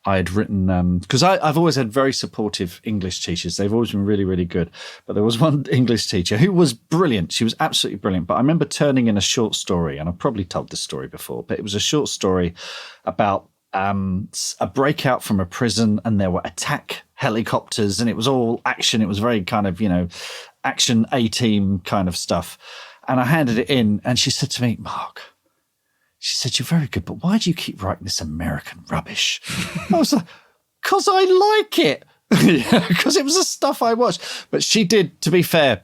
I had written, because I've always had very supportive English teachers. They've always been really, really good. But there was one English teacher who was brilliant. She was absolutely brilliant. But I remember turning in a short story, and I've probably told this story before, but it was a short story about a breakout from a prison, and there were attack helicopters, and it was all action. It was very kind of, action A-team kind of stuff. And I handed it in, and she said to me, "Mark," she said, "you're very good, but why do you keep writing this American rubbish?" I was like, "'Cause I like it." Because it was the stuff I watched. But she did, to be fair,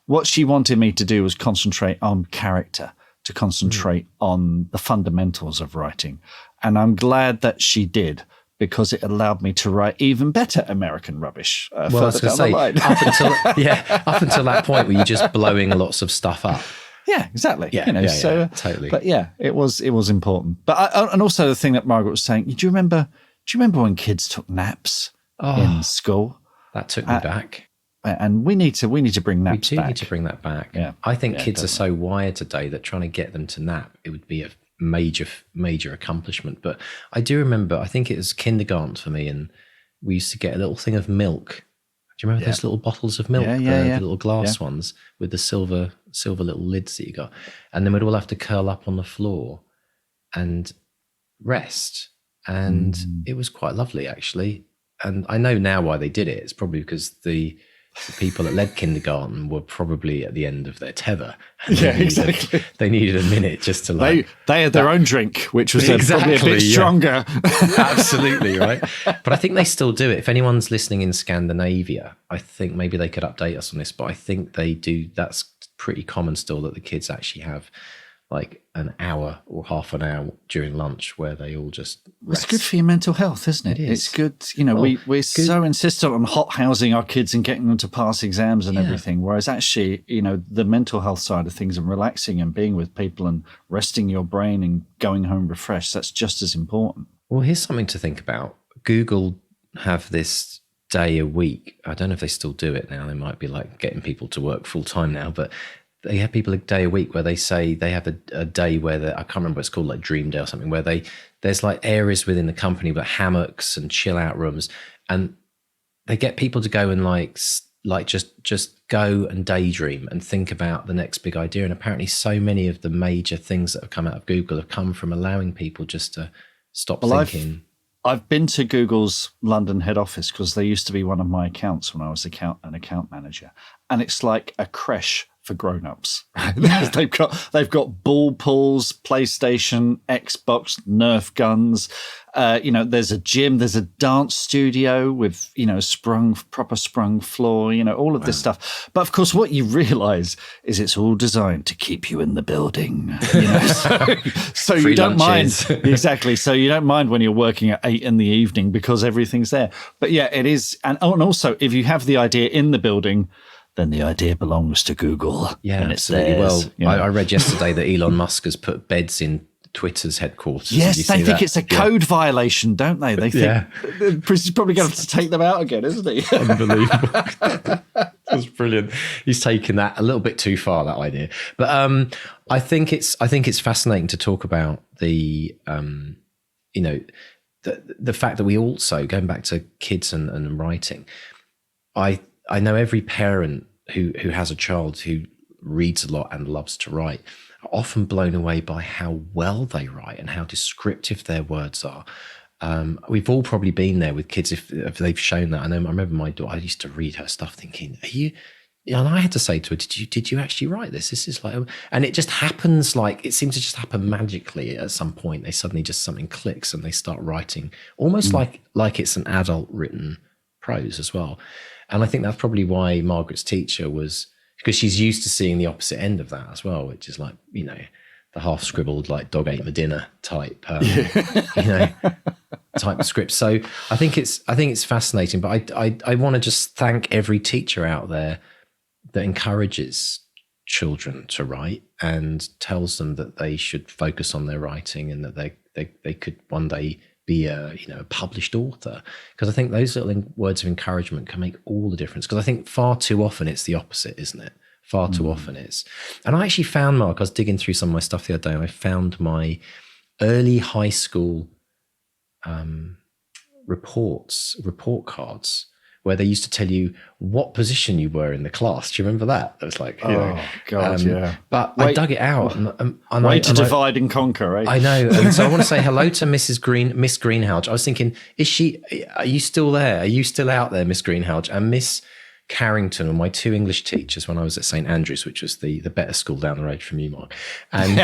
what she wanted me to do was concentrate on character, to concentrate on the fundamentals of writing. And I'm glad that she did, because it allowed me to write even better American rubbish. Well, I was going to say, up until that point, were you just blowing lots of stuff up? Yeah, exactly. Totally. But yeah, it was important. But and also the thing that Margaret was saying, do you remember when kids took naps in school? That took me back. And we need to bring naps back. We do need to bring that back. Yeah. I think kids are so wired today that trying to get them to nap, it would be a major accomplishment. But I do remember, I think it was kindergarten for me, and we used to get a little thing of milk. Do you remember those little bottles of milk? The little glass ones with the silver little lids that you got. And then we'd all have to curl up on the floor and rest. And it was quite lovely, actually. And I know now why they did it. It's probably because the people that led kindergarten were probably at the end of their tether. Exactly. They needed a minute just to like... They had their own drink, which was probably a bit stronger. Absolutely, right? But I think they still do it. If anyone's listening in Scandinavia, I think maybe they could update us on this, but I think they do. That's pretty common still, that the kids actually have like an hour or half an hour during lunch where they all just rest. It's good for your mental health, isn't it? It is. It's good. We're so insistent on hot housing our kids and getting them to pass exams and everything, whereas actually, the mental health side of things and relaxing and being with people and resting your brain and going home refreshed, that's just as important. Well, here's something to think about. Google have this day a week. I don't know if they still do it now. They might be like getting people to work full time now, but they have people a day a week where they say they have a day where I can't remember what it's called, like Dream Day or something, where there's like areas within the company, but hammocks and chill out rooms, and they get people to go and like just go and daydream and think about the next big idea. And apparently so many of the major things that have come out of Google have come from allowing people just to stop thinking. I've been to Google's London head office because they used to be one of my accounts when I was an account manager, and it's like a creche for grown-ups. They've got ball pools, PlayStation, Xbox, Nerf guns. There's a gym, there's a dance studio with proper sprung floor. All of this stuff. But of course, what you realise is it's all designed to keep you in the building. So you don't mind exactly. So you don't mind when you're working at 8 p.m. because everything's there. But yeah, it is. And also, if you have the idea in the building, then the idea belongs to Google. Yeah, and absolutely. It's theirs, I read yesterday that Elon Musk has put beds in Twitter's headquarters. Yes, they think it's a code violation, don't they? They think he's probably going to have to take them out again, isn't he? Unbelievable. That's brilliant. He's taken that a little bit too far, that idea. But I think it's fascinating to talk about the fact that we also, going back to kids and writing, I know every parent who has a child who reads a lot and loves to write are often blown away by how well they write and how descriptive their words are. We've all probably been there with kids if they've shown that. I remember my daughter, I used to read her stuff thinking, are you... And I had to say to her, did you actually write this? This is like... And it just happens, like, it seems to just happen magically at some point. They suddenly just, something clicks and they start writing almost like it's an adult written prose as well. And I think that's probably why Margaret's teacher was because she's used to seeing the opposite end of that as well, which is like, the half scribbled, like dog ate my dinner type, type script. So I think it's fascinating, but I want to just thank every teacher out there that encourages children to write and tells them that they should focus on their writing and that they could one day be a published author, because I think those little words of encouragement can make all the difference, because I think far too often it's the opposite, isn't it? Far too often it's. And I actually found, Mark, I was digging through some of my stuff the other day, and I found my early high school report cards where they used to tell you what position you were in the class. Do you remember that? It was like, God, yeah. But I dug it out. Divide and conquer, right? I know. And so I want to say hello to Miss Greenhalgh. I was thinking, are you still there? Are you still out there, Miss Greenhalgh? And Miss Carrington were my two English teachers when I was at St Andrews, which was the better school down the road from you, Mark. And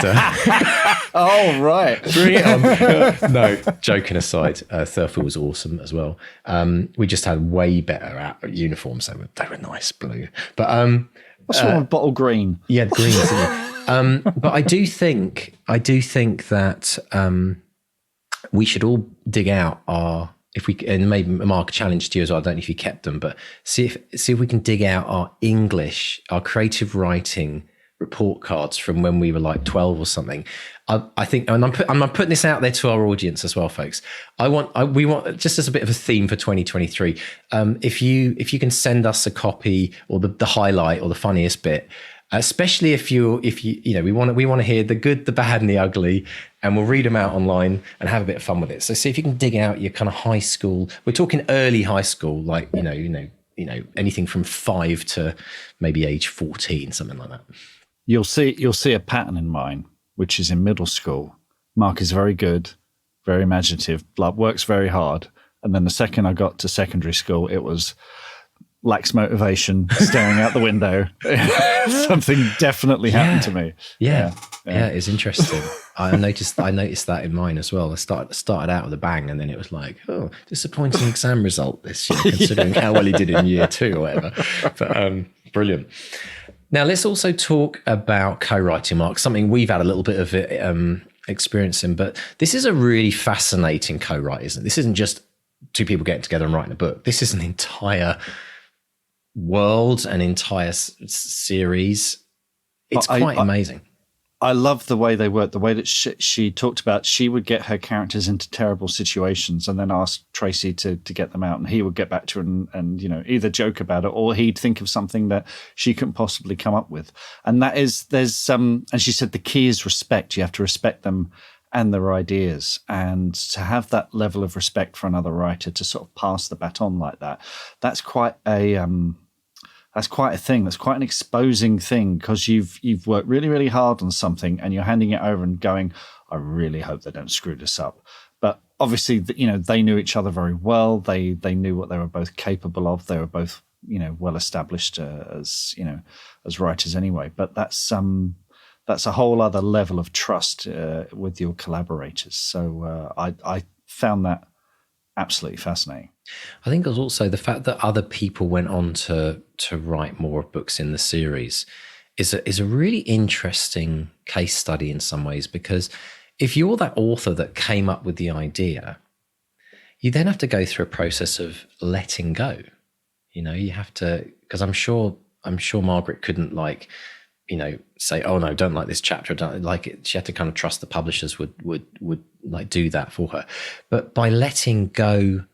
oh, right. No, joking aside, Thurfield was awesome as well. We just had way better uniforms. They were nice blue. But what's wrong with bottle green? Yeah, green. But I do think that we should all dig out our. And maybe Mark challenged you as well. I don't know if you kept them, but see if we can dig out our English, our creative writing report cards from when we were like 12 or something. I think, and I'm putting this out there to our audience as well, folks. We want just as a bit of a theme for 2023. If you can send us a copy or the highlight or the funniest bit, especially if you we want to hear the good, the bad, and the ugly, and we'll read them out online and have a bit of fun with it. So see if you can dig out your kind of high school. We're talking early high school, like anything from 5 to maybe age 14, something like that. You'll see a pattern in mine, which is in middle school. Mark is very good, very imaginative, works very hard, and then the second I got to secondary school, it was lacks motivation, staring out the window. Something definitely happened to me. Yeah, it's interesting. I noticed that in mine as well. I started out with a bang, and then it was like, disappointing exam result this year, considering how well he did in year 2 or whatever. But brilliant. Now let's also talk about co-writing, Mark. Something we've had a little bit of experience in, but this is a really fascinating co-write, isn't it? This isn't just two people getting together and writing a book. This is an entire world, an entire series. It's quite amazing. I love the way they work, the way that she talked about, she would get her characters into terrible situations and then ask Tracy to get them out, and he would get back to her and either joke about it or he'd think of something that she couldn't possibly come up with. And and she said the key is respect. You have to respect them and their ideas, and to have that level of respect for another writer to sort of pass the baton like that, that's quite a thing. That's quite an exposing thing, because you've worked really, really hard on something and you're handing it over and going, I really hope they don't screw this up. But obviously, they knew each other very well. They knew what they were both capable of. They were both, well established as writers anyway. But that's a whole other level of trust with your collaborators. So I found that absolutely fascinating. I think it was also the fact that other people went on to write more books in the series is a really interesting case study in some ways, because if you're that author that came up with the idea, you then have to go through a process of letting go. You have to, because I'm sure Margaret couldn't say, oh no, don't like this chapter, don't like it. She had to kind of trust the publishers would like do that for her. But by letting go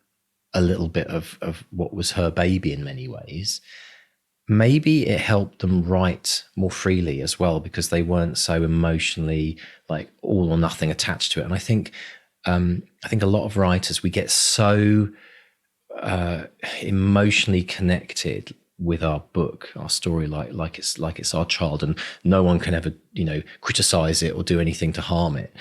a little bit of what was her baby in many ways, maybe it helped them write more freely as well, because they weren't so emotionally like all or nothing attached to it. And I think a lot of writers, we get so emotionally connected with our book, our story, like it's our child, and no one can ever criticize it or do anything to harm it.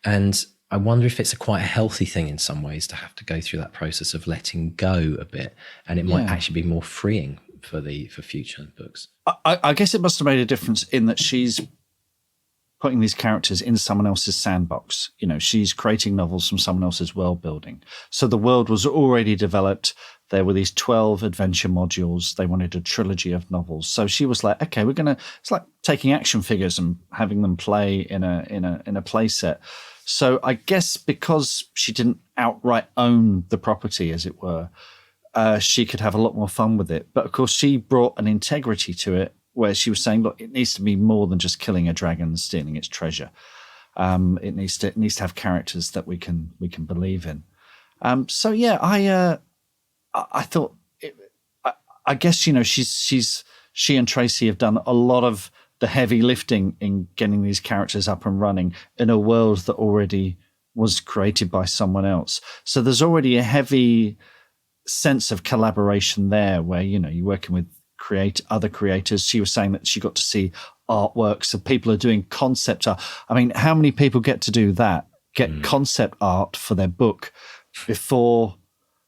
And I wonder if it's quite a healthy thing in some ways to have to go through that process of letting go a bit, and it might actually be more freeing for future books. I guess it must have made a difference in that she's putting these characters in someone else's sandbox. She's creating novels from someone else's world building. So the world was already developed. There were these 12 adventure modules. They wanted a trilogy of novels. So she was like, okay, it's like taking action figures and having them play in a play set. So I guess because she didn't outright own the property, as it were, she could have a lot more fun with it. But of course, she brought an integrity to it where she was saying, look, it needs to be more than just killing a dragon and stealing its treasure. It needs to have characters that we can believe in. So yeah, I thought, I guess, she and Tracy have done a lot of the heavy lifting in getting these characters up and running in a world that already was created by someone else. So there's already a heavy sense of collaboration there where, you're working with other creators. She was saying that she got to see artwork. So people are doing concept art. I mean, how many people get to do that? Get concept art for their book before...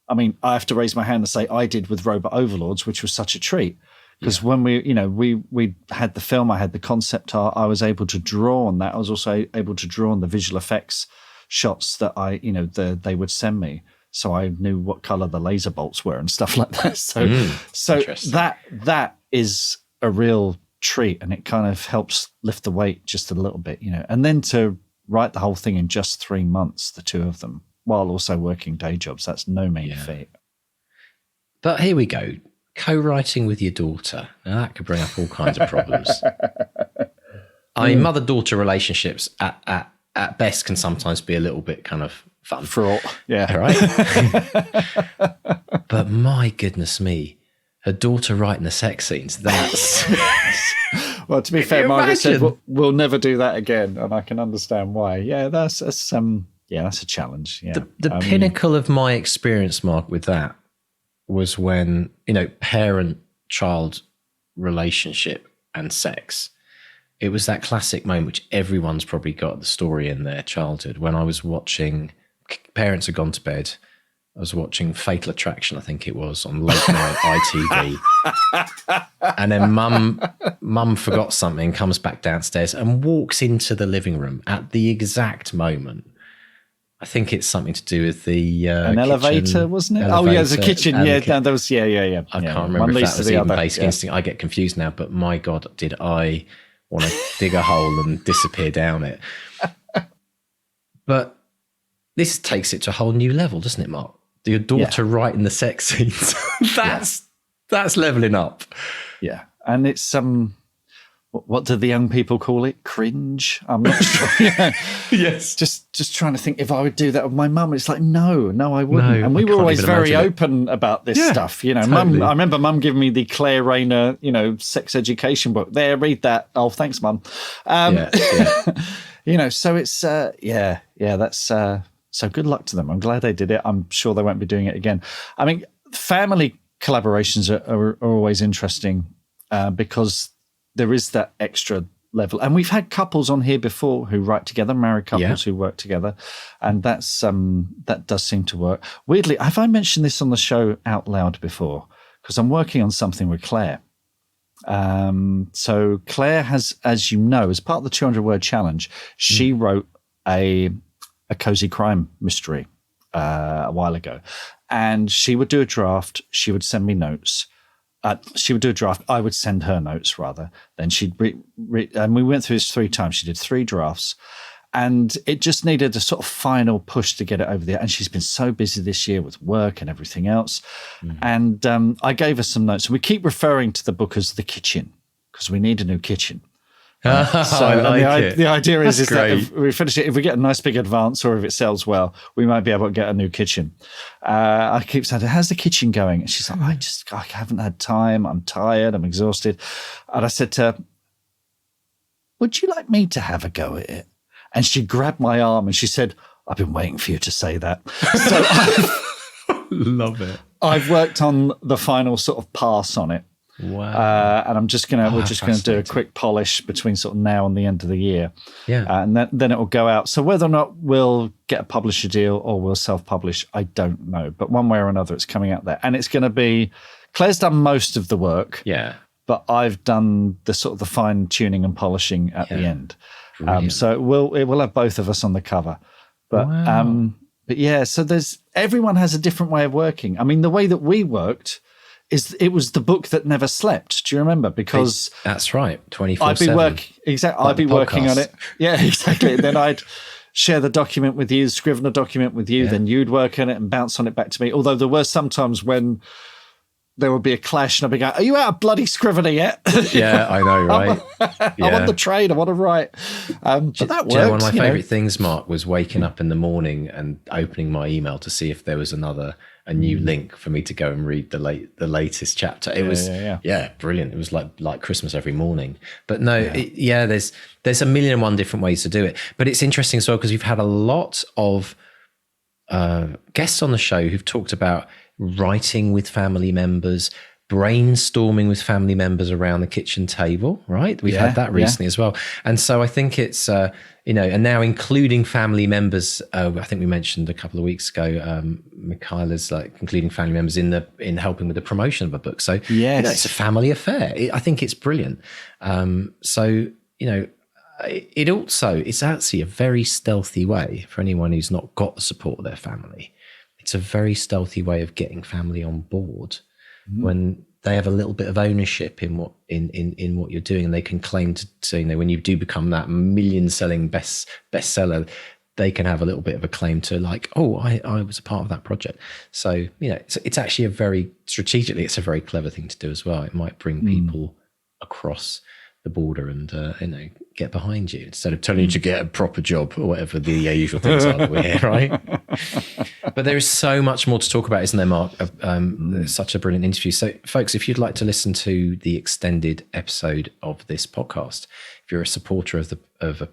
I mean, I have to raise my hand and say I did with Robot Overlords, which was such a treat. Because when we had the film, I had the concept art, I was able to draw on that. I was also able to draw on the visual effects shots that they would send me. So I knew what color the laser bolts were and stuff like that. So that is a real treat, and it kind of helps lift the weight just a little bit, And then to write the whole thing in just 3 months, the two of them, while also working day jobs, that's no mean feat. But here we go. Co-writing with your daughter. Now that could bring up all kinds of problems. I mean, mother-daughter relationships at best can sometimes be a little bit kind of fun. Fraught, yeah. Right? But my goodness me, her daughter writing the sex scenes, that's... Well, to be fair, Margaret said, we'll never do that again, and I can understand why. Yeah, that's a challenge. Yeah. The pinnacle of my experience, Mark, with that was when, parent-child relationship and sex. It was that classic moment, which everyone's probably got the story in their childhood, when I was watching, parents had gone to bed, I was watching Fatal Attraction, I think it was, on late night ITV. And then mum forgot something, comes back downstairs and walks into the living room at the exact moment. I think it's something to do with the an elevator, wasn't it? Elevator, there's a kitchen. Yeah, there was. Yeah. I can't remember if that was even Basic Instinct. I get confused now. But my God, did I want to dig a hole and disappear down it? But this takes it to a whole new level, doesn't it, Mark? Your daughter writing the sex scenes. That's leveling up. Yeah, and it's what do the young people call it? Cringe? I'm not sure. Yes. Just trying to think if I would do that with my mum. It's like, no, I wouldn't. No, and we were always very open about this stuff. Totally. Mum, I remember mum giving me the Claire Rayner, sex education book. There, read that. Oh, thanks, mum. So it's, that's, so good luck to them. I'm glad they did it. I'm sure they won't be doing it again. I mean, family collaborations are always interesting because there is that extra level. And we've had couples on here before who write together, married couples who work together. And that's that does seem to work. Weirdly, have I mentioned this on the show out loud before? Because I'm working on something with Claire. So Claire has, as you know, as part of the 200-word challenge, she wrote a cozy crime mystery a while ago. And she would do a draft. She would send me notes. She would do a draft. I would send her notes, rather. Then she'd and we went through this 3 times. She did 3 drafts. And it just needed a sort of final push to get it over there. And she's been so busy this year with work and everything else. And I gave her some notes. And we keep referring to the book as The Kitchen because we need a new kitchen. So I like it. The idea is that great. if we finish it, if we get a nice big advance or if it sells well, we might be able to get a new kitchen. I keep saying, how's the kitchen going? And she's like, I haven't had time. I'm tired. I'm exhausted. And I said to her, would you like me to have a go at it? And she grabbed my arm and she said, I've been waiting for you to say that. So love it. I've worked on the final sort of pass on it. Wow. And we're just going to do a quick polish between sort of now and the end of the year. Yeah. And then it will go out. So whether or not we'll get a publisher deal or we'll self-publish, I don't know. But one way or another, it's coming out there. And it's going to be, Claire's done most of the work. Yeah. But I've done the sort of the fine tuning and polishing at the end. So it will have both of us on the cover. But yeah, so everyone has a different way of working. I mean, the way that we worked it was the book that never slept. Do you remember? Because that's right, 24/7. I'd be working on it. Yeah, exactly. And then I'd share the document with you, scriven a document with you, then you'd work on it and bounce on it back to me. Although there were some times when there would be a clash and I'd be going, are you out of bloody Scrivener yet? Yeah, I know, right? I'm on the train, I want to write. But that worked. One of my favourite things, Mark, was waking up in the morning and opening my email to see if there was a new link for me to go and read the latest chapter. It was brilliant. It was like Christmas every morning. But no, there's a million and one different ways to do it. But it's interesting as well because we've had a lot of guests on the show who've talked about writing with family members, brainstorming with family members around the kitchen table, right? We've had that recently as well. And so I think it's, and now including family members, I think we mentioned a couple of weeks ago, Michaela's like including family members in helping with the promotion of a book. So it's a family affair. I think it's brilliant. It's actually a very stealthy way for anyone who's not got the support of their family. It's a very stealthy way of getting family on board when they have a little bit of ownership in what you're doing, and they can claim to when you do become that million-selling bestseller, they can have a little bit of a claim to like, oh, I was a part of that project. So it's actually strategically, it's a very clever thing to do as well. It might bring people across the border and get behind you instead of telling you to get a proper job or whatever the usual things are that we hear, right? But there is so much more to talk about, isn't there, Mark? Such a brilliant interview. So folks, if you'd like to listen to the extended episode of this podcast, if you're a supporter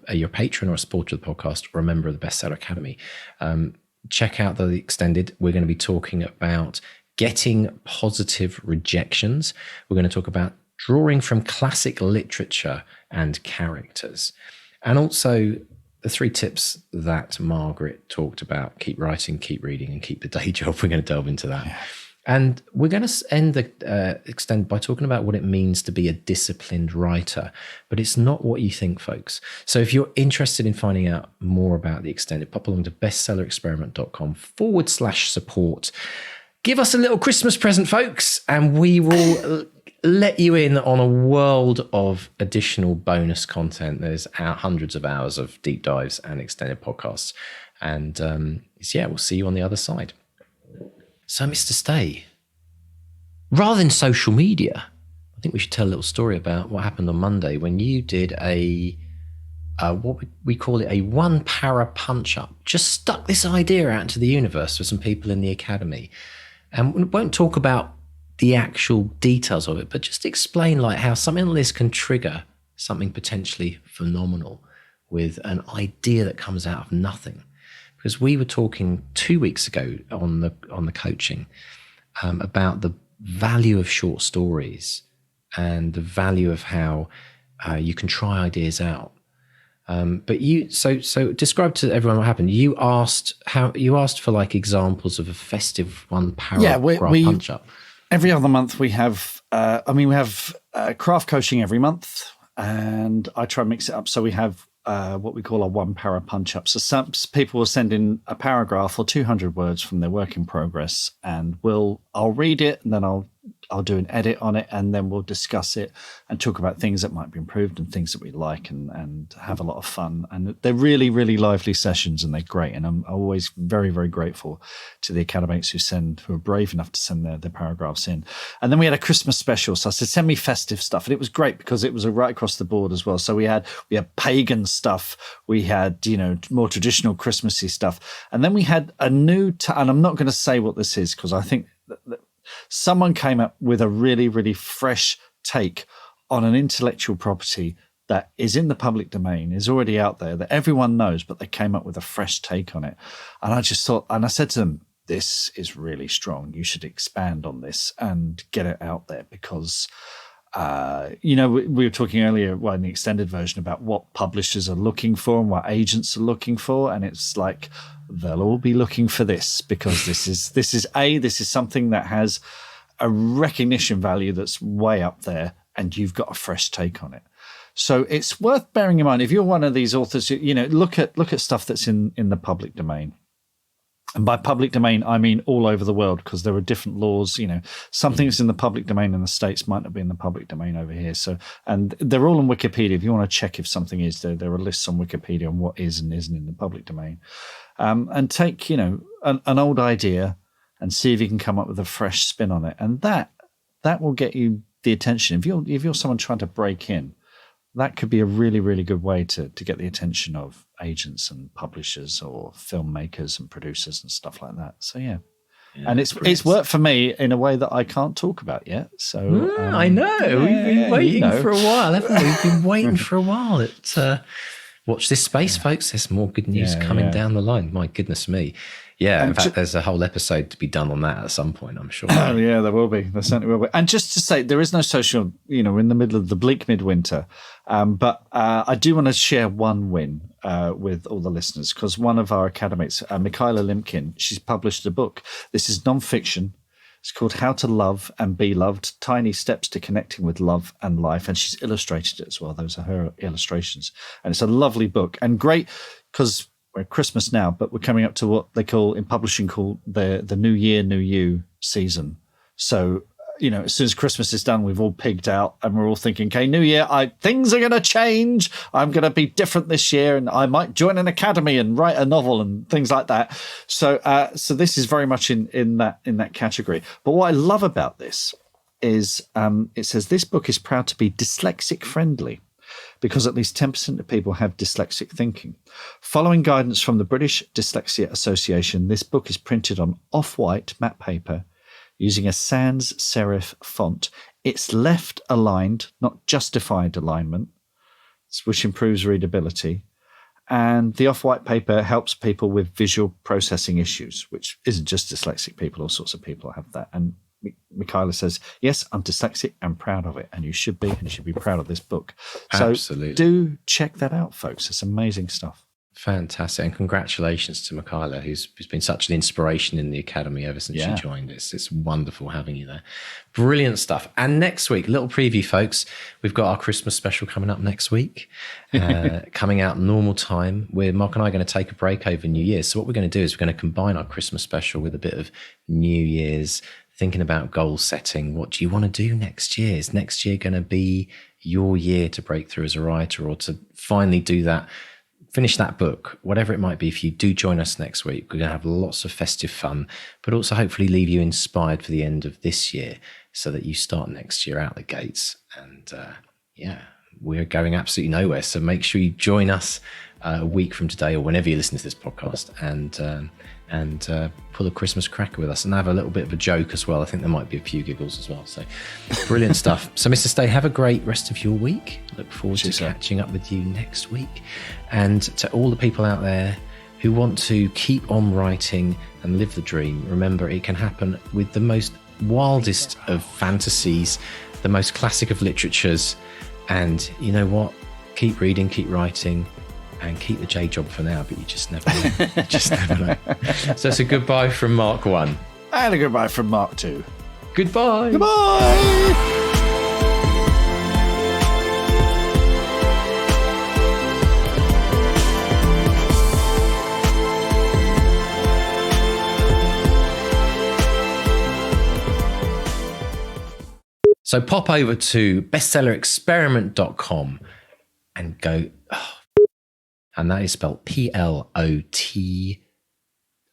you're a patron or a supporter of the podcast or a member of the Bestseller Academy, check out the extended. We're going to be talking about getting positive rejections. We're going to talk about drawing from classic literature and characters. And also the 3 tips that Margaret talked about: keep writing, keep reading, and keep the day job. We're going to delve into that. Yeah. And we're going to end the extend by talking about what it means to be a disciplined writer. But it's not what you think, folks. So if you're interested in finding out more about the extended, pop along to bestsellerexperiment.com/support. Give us a little Christmas present, folks, and we will let you in on a world of additional bonus content. There's hundreds of hours of deep dives and extended podcasts. And we'll see you on the other side. So, Mr. Stay, rather than social media, I think we should tell a little story about what happened on Monday when you did what we call it, a 1-para punch-up. Just stuck this idea out into the universe for some people in the academy. And we won't talk about the actual details of it, but just explain like how something like this can trigger something potentially phenomenal with an idea that comes out of nothing. Because we were talking 2 weeks ago on the coaching about the value of short stories and the value of how you can try ideas out. But so describe to everyone what happened. You asked for like examples of a festive 1-para punch up. Every other month we have, craft coaching every month, and I try and mix it up. So we have what we call a 1-para punch-up. So some people will send in a paragraph or 200 words from their work in progress, and I'll read it, and then I'll do an edit on it, and then we'll discuss it and talk about things that might be improved and things that we like, and have a lot of fun. And they're really, really lively sessions, and they're great. And I'm always very, very grateful to the academics who are brave enough to send their paragraphs in. And then we had a Christmas special. So I said, send me festive stuff. And it was great because it was right across the board as well. So we had pagan stuff. We had, more traditional Christmassy stuff. And then we had a new, and I'm not going to say what this is because I think that someone came up with a really, really fresh take on an intellectual property that is in the public domain, is already out there, that everyone knows, but they came up with a fresh take on it. And I just thought, and I said to them, this is really strong. You should expand on this and get it out there because, we were talking earlier in the extended version about what publishers are looking for and what agents are looking for. And it's like, they'll all be looking for this because this is something that has a recognition value that's way up there, and you've got a fresh take on it. So it's worth bearing in mind if you're one of these authors. Look at stuff that's in the public domain, And by public domain, I mean all over the world, because there are different laws. Something that's in the public domain in the States might not be in the public domain over here. So, and they're all on Wikipedia. If you want to check if something is, there are lists on Wikipedia on what is and isn't in the public domain. And take, an old idea and see if you can come up with a fresh spin on it. And that will get you the attention. If you're someone trying to break in, that could be a really, really good way to get the attention of agents and publishers or filmmakers and producers and stuff like that. So, yeah. And it's worked for me in a way that I can't talk about yet. So I know. We've been waiting for a while, haven't we? We've been waiting for a while. Watch this space, folks. There's more good news coming down the line. My goodness me. Yeah, in fact, there's a whole episode to be done on that at some point, I'm sure. Oh, yeah, there will be. There certainly will be. And just to say, there is no social, we're in the middle of the bleak midwinter. But I do want to share one win with all the listeners, because one of our academics, Michaela Limkin, she's published a book. This is nonfiction. It's called How to Love and Be Loved, Tiny Steps to Connecting with Love and Life. And she's illustrated it as well. Those are her illustrations. And it's a lovely book and great, because we're at Christmas now, but we're coming up to what they call in publishing called the New Year, New You season. So, as soon as Christmas is done, we've all pigged out and we're all thinking, okay, New Year, things are going to change. I'm going to be different this year, and I might join an academy and write a novel and things like that. So this is very much in that category. But what I love about this is it says this book is proud to be dyslexic friendly, because at least 10% of people have dyslexic thinking. Following guidance from the British Dyslexia Association, this book is printed on off-white matte paper using a sans serif font. It's left aligned, not justified alignment, which improves readability. And the off-white paper helps people with visual processing issues, which isn't just dyslexic people, all sorts of people have that. And Michaela says, yes, I'm dyslexic and proud of it. And you should be proud of this book. So Absolutely. Do check that out, folks. It's amazing stuff. Fantastic. And congratulations to Michaela, who's been such an inspiration in the Academy ever since she joined us. It's wonderful having you there. Brilliant stuff. And next week, little preview, folks, we've got our Christmas special coming up next week, coming out normal time, where Mark and I are going to take a break over New Year's. So what we're going to do is we're going to combine our Christmas special with a bit of New Year's, thinking about goal setting. What do you want to do next year? Is next year going to be your year to break through as a writer, or to finally do that, finish that book, whatever it might be? If you do join us next week, we're going to have lots of festive fun, but also hopefully leave you inspired for the end of this year so that you start next year out the gates. And we're going absolutely nowhere. So make sure you join us a week from today, or whenever you listen to this podcast, and pull a Christmas cracker with us and have a little bit of a joke as well. I think there might be a few giggles as well. So brilliant stuff. So Mr. Stay, have a great rest of your week. Look forward to catching up with you next week. And to all the people out there who want to keep on writing and live the dream, remember it can happen with the most wildest of fantasies, the most classic of literatures. And you know what? Keep reading, keep writing, and keep the J job for now, but you just never know. You just never know. So it's a goodbye from Mark 1. And a goodbye from Mark 2. Goodbye. Goodbye. So pop over to bestsellerexperiment.com and go... And that is spelled Plotr.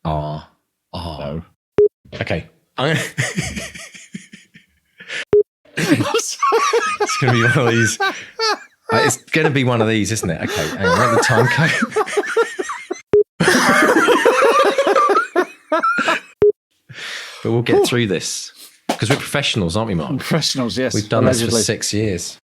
No. Okay. It's going to be one of these. It's going to be one of these, isn't it? Okay. Hang on, let the time go. But we'll get through this, because we're professionals, aren't we, Mark? Professionals, yes. We've done this for 6 years.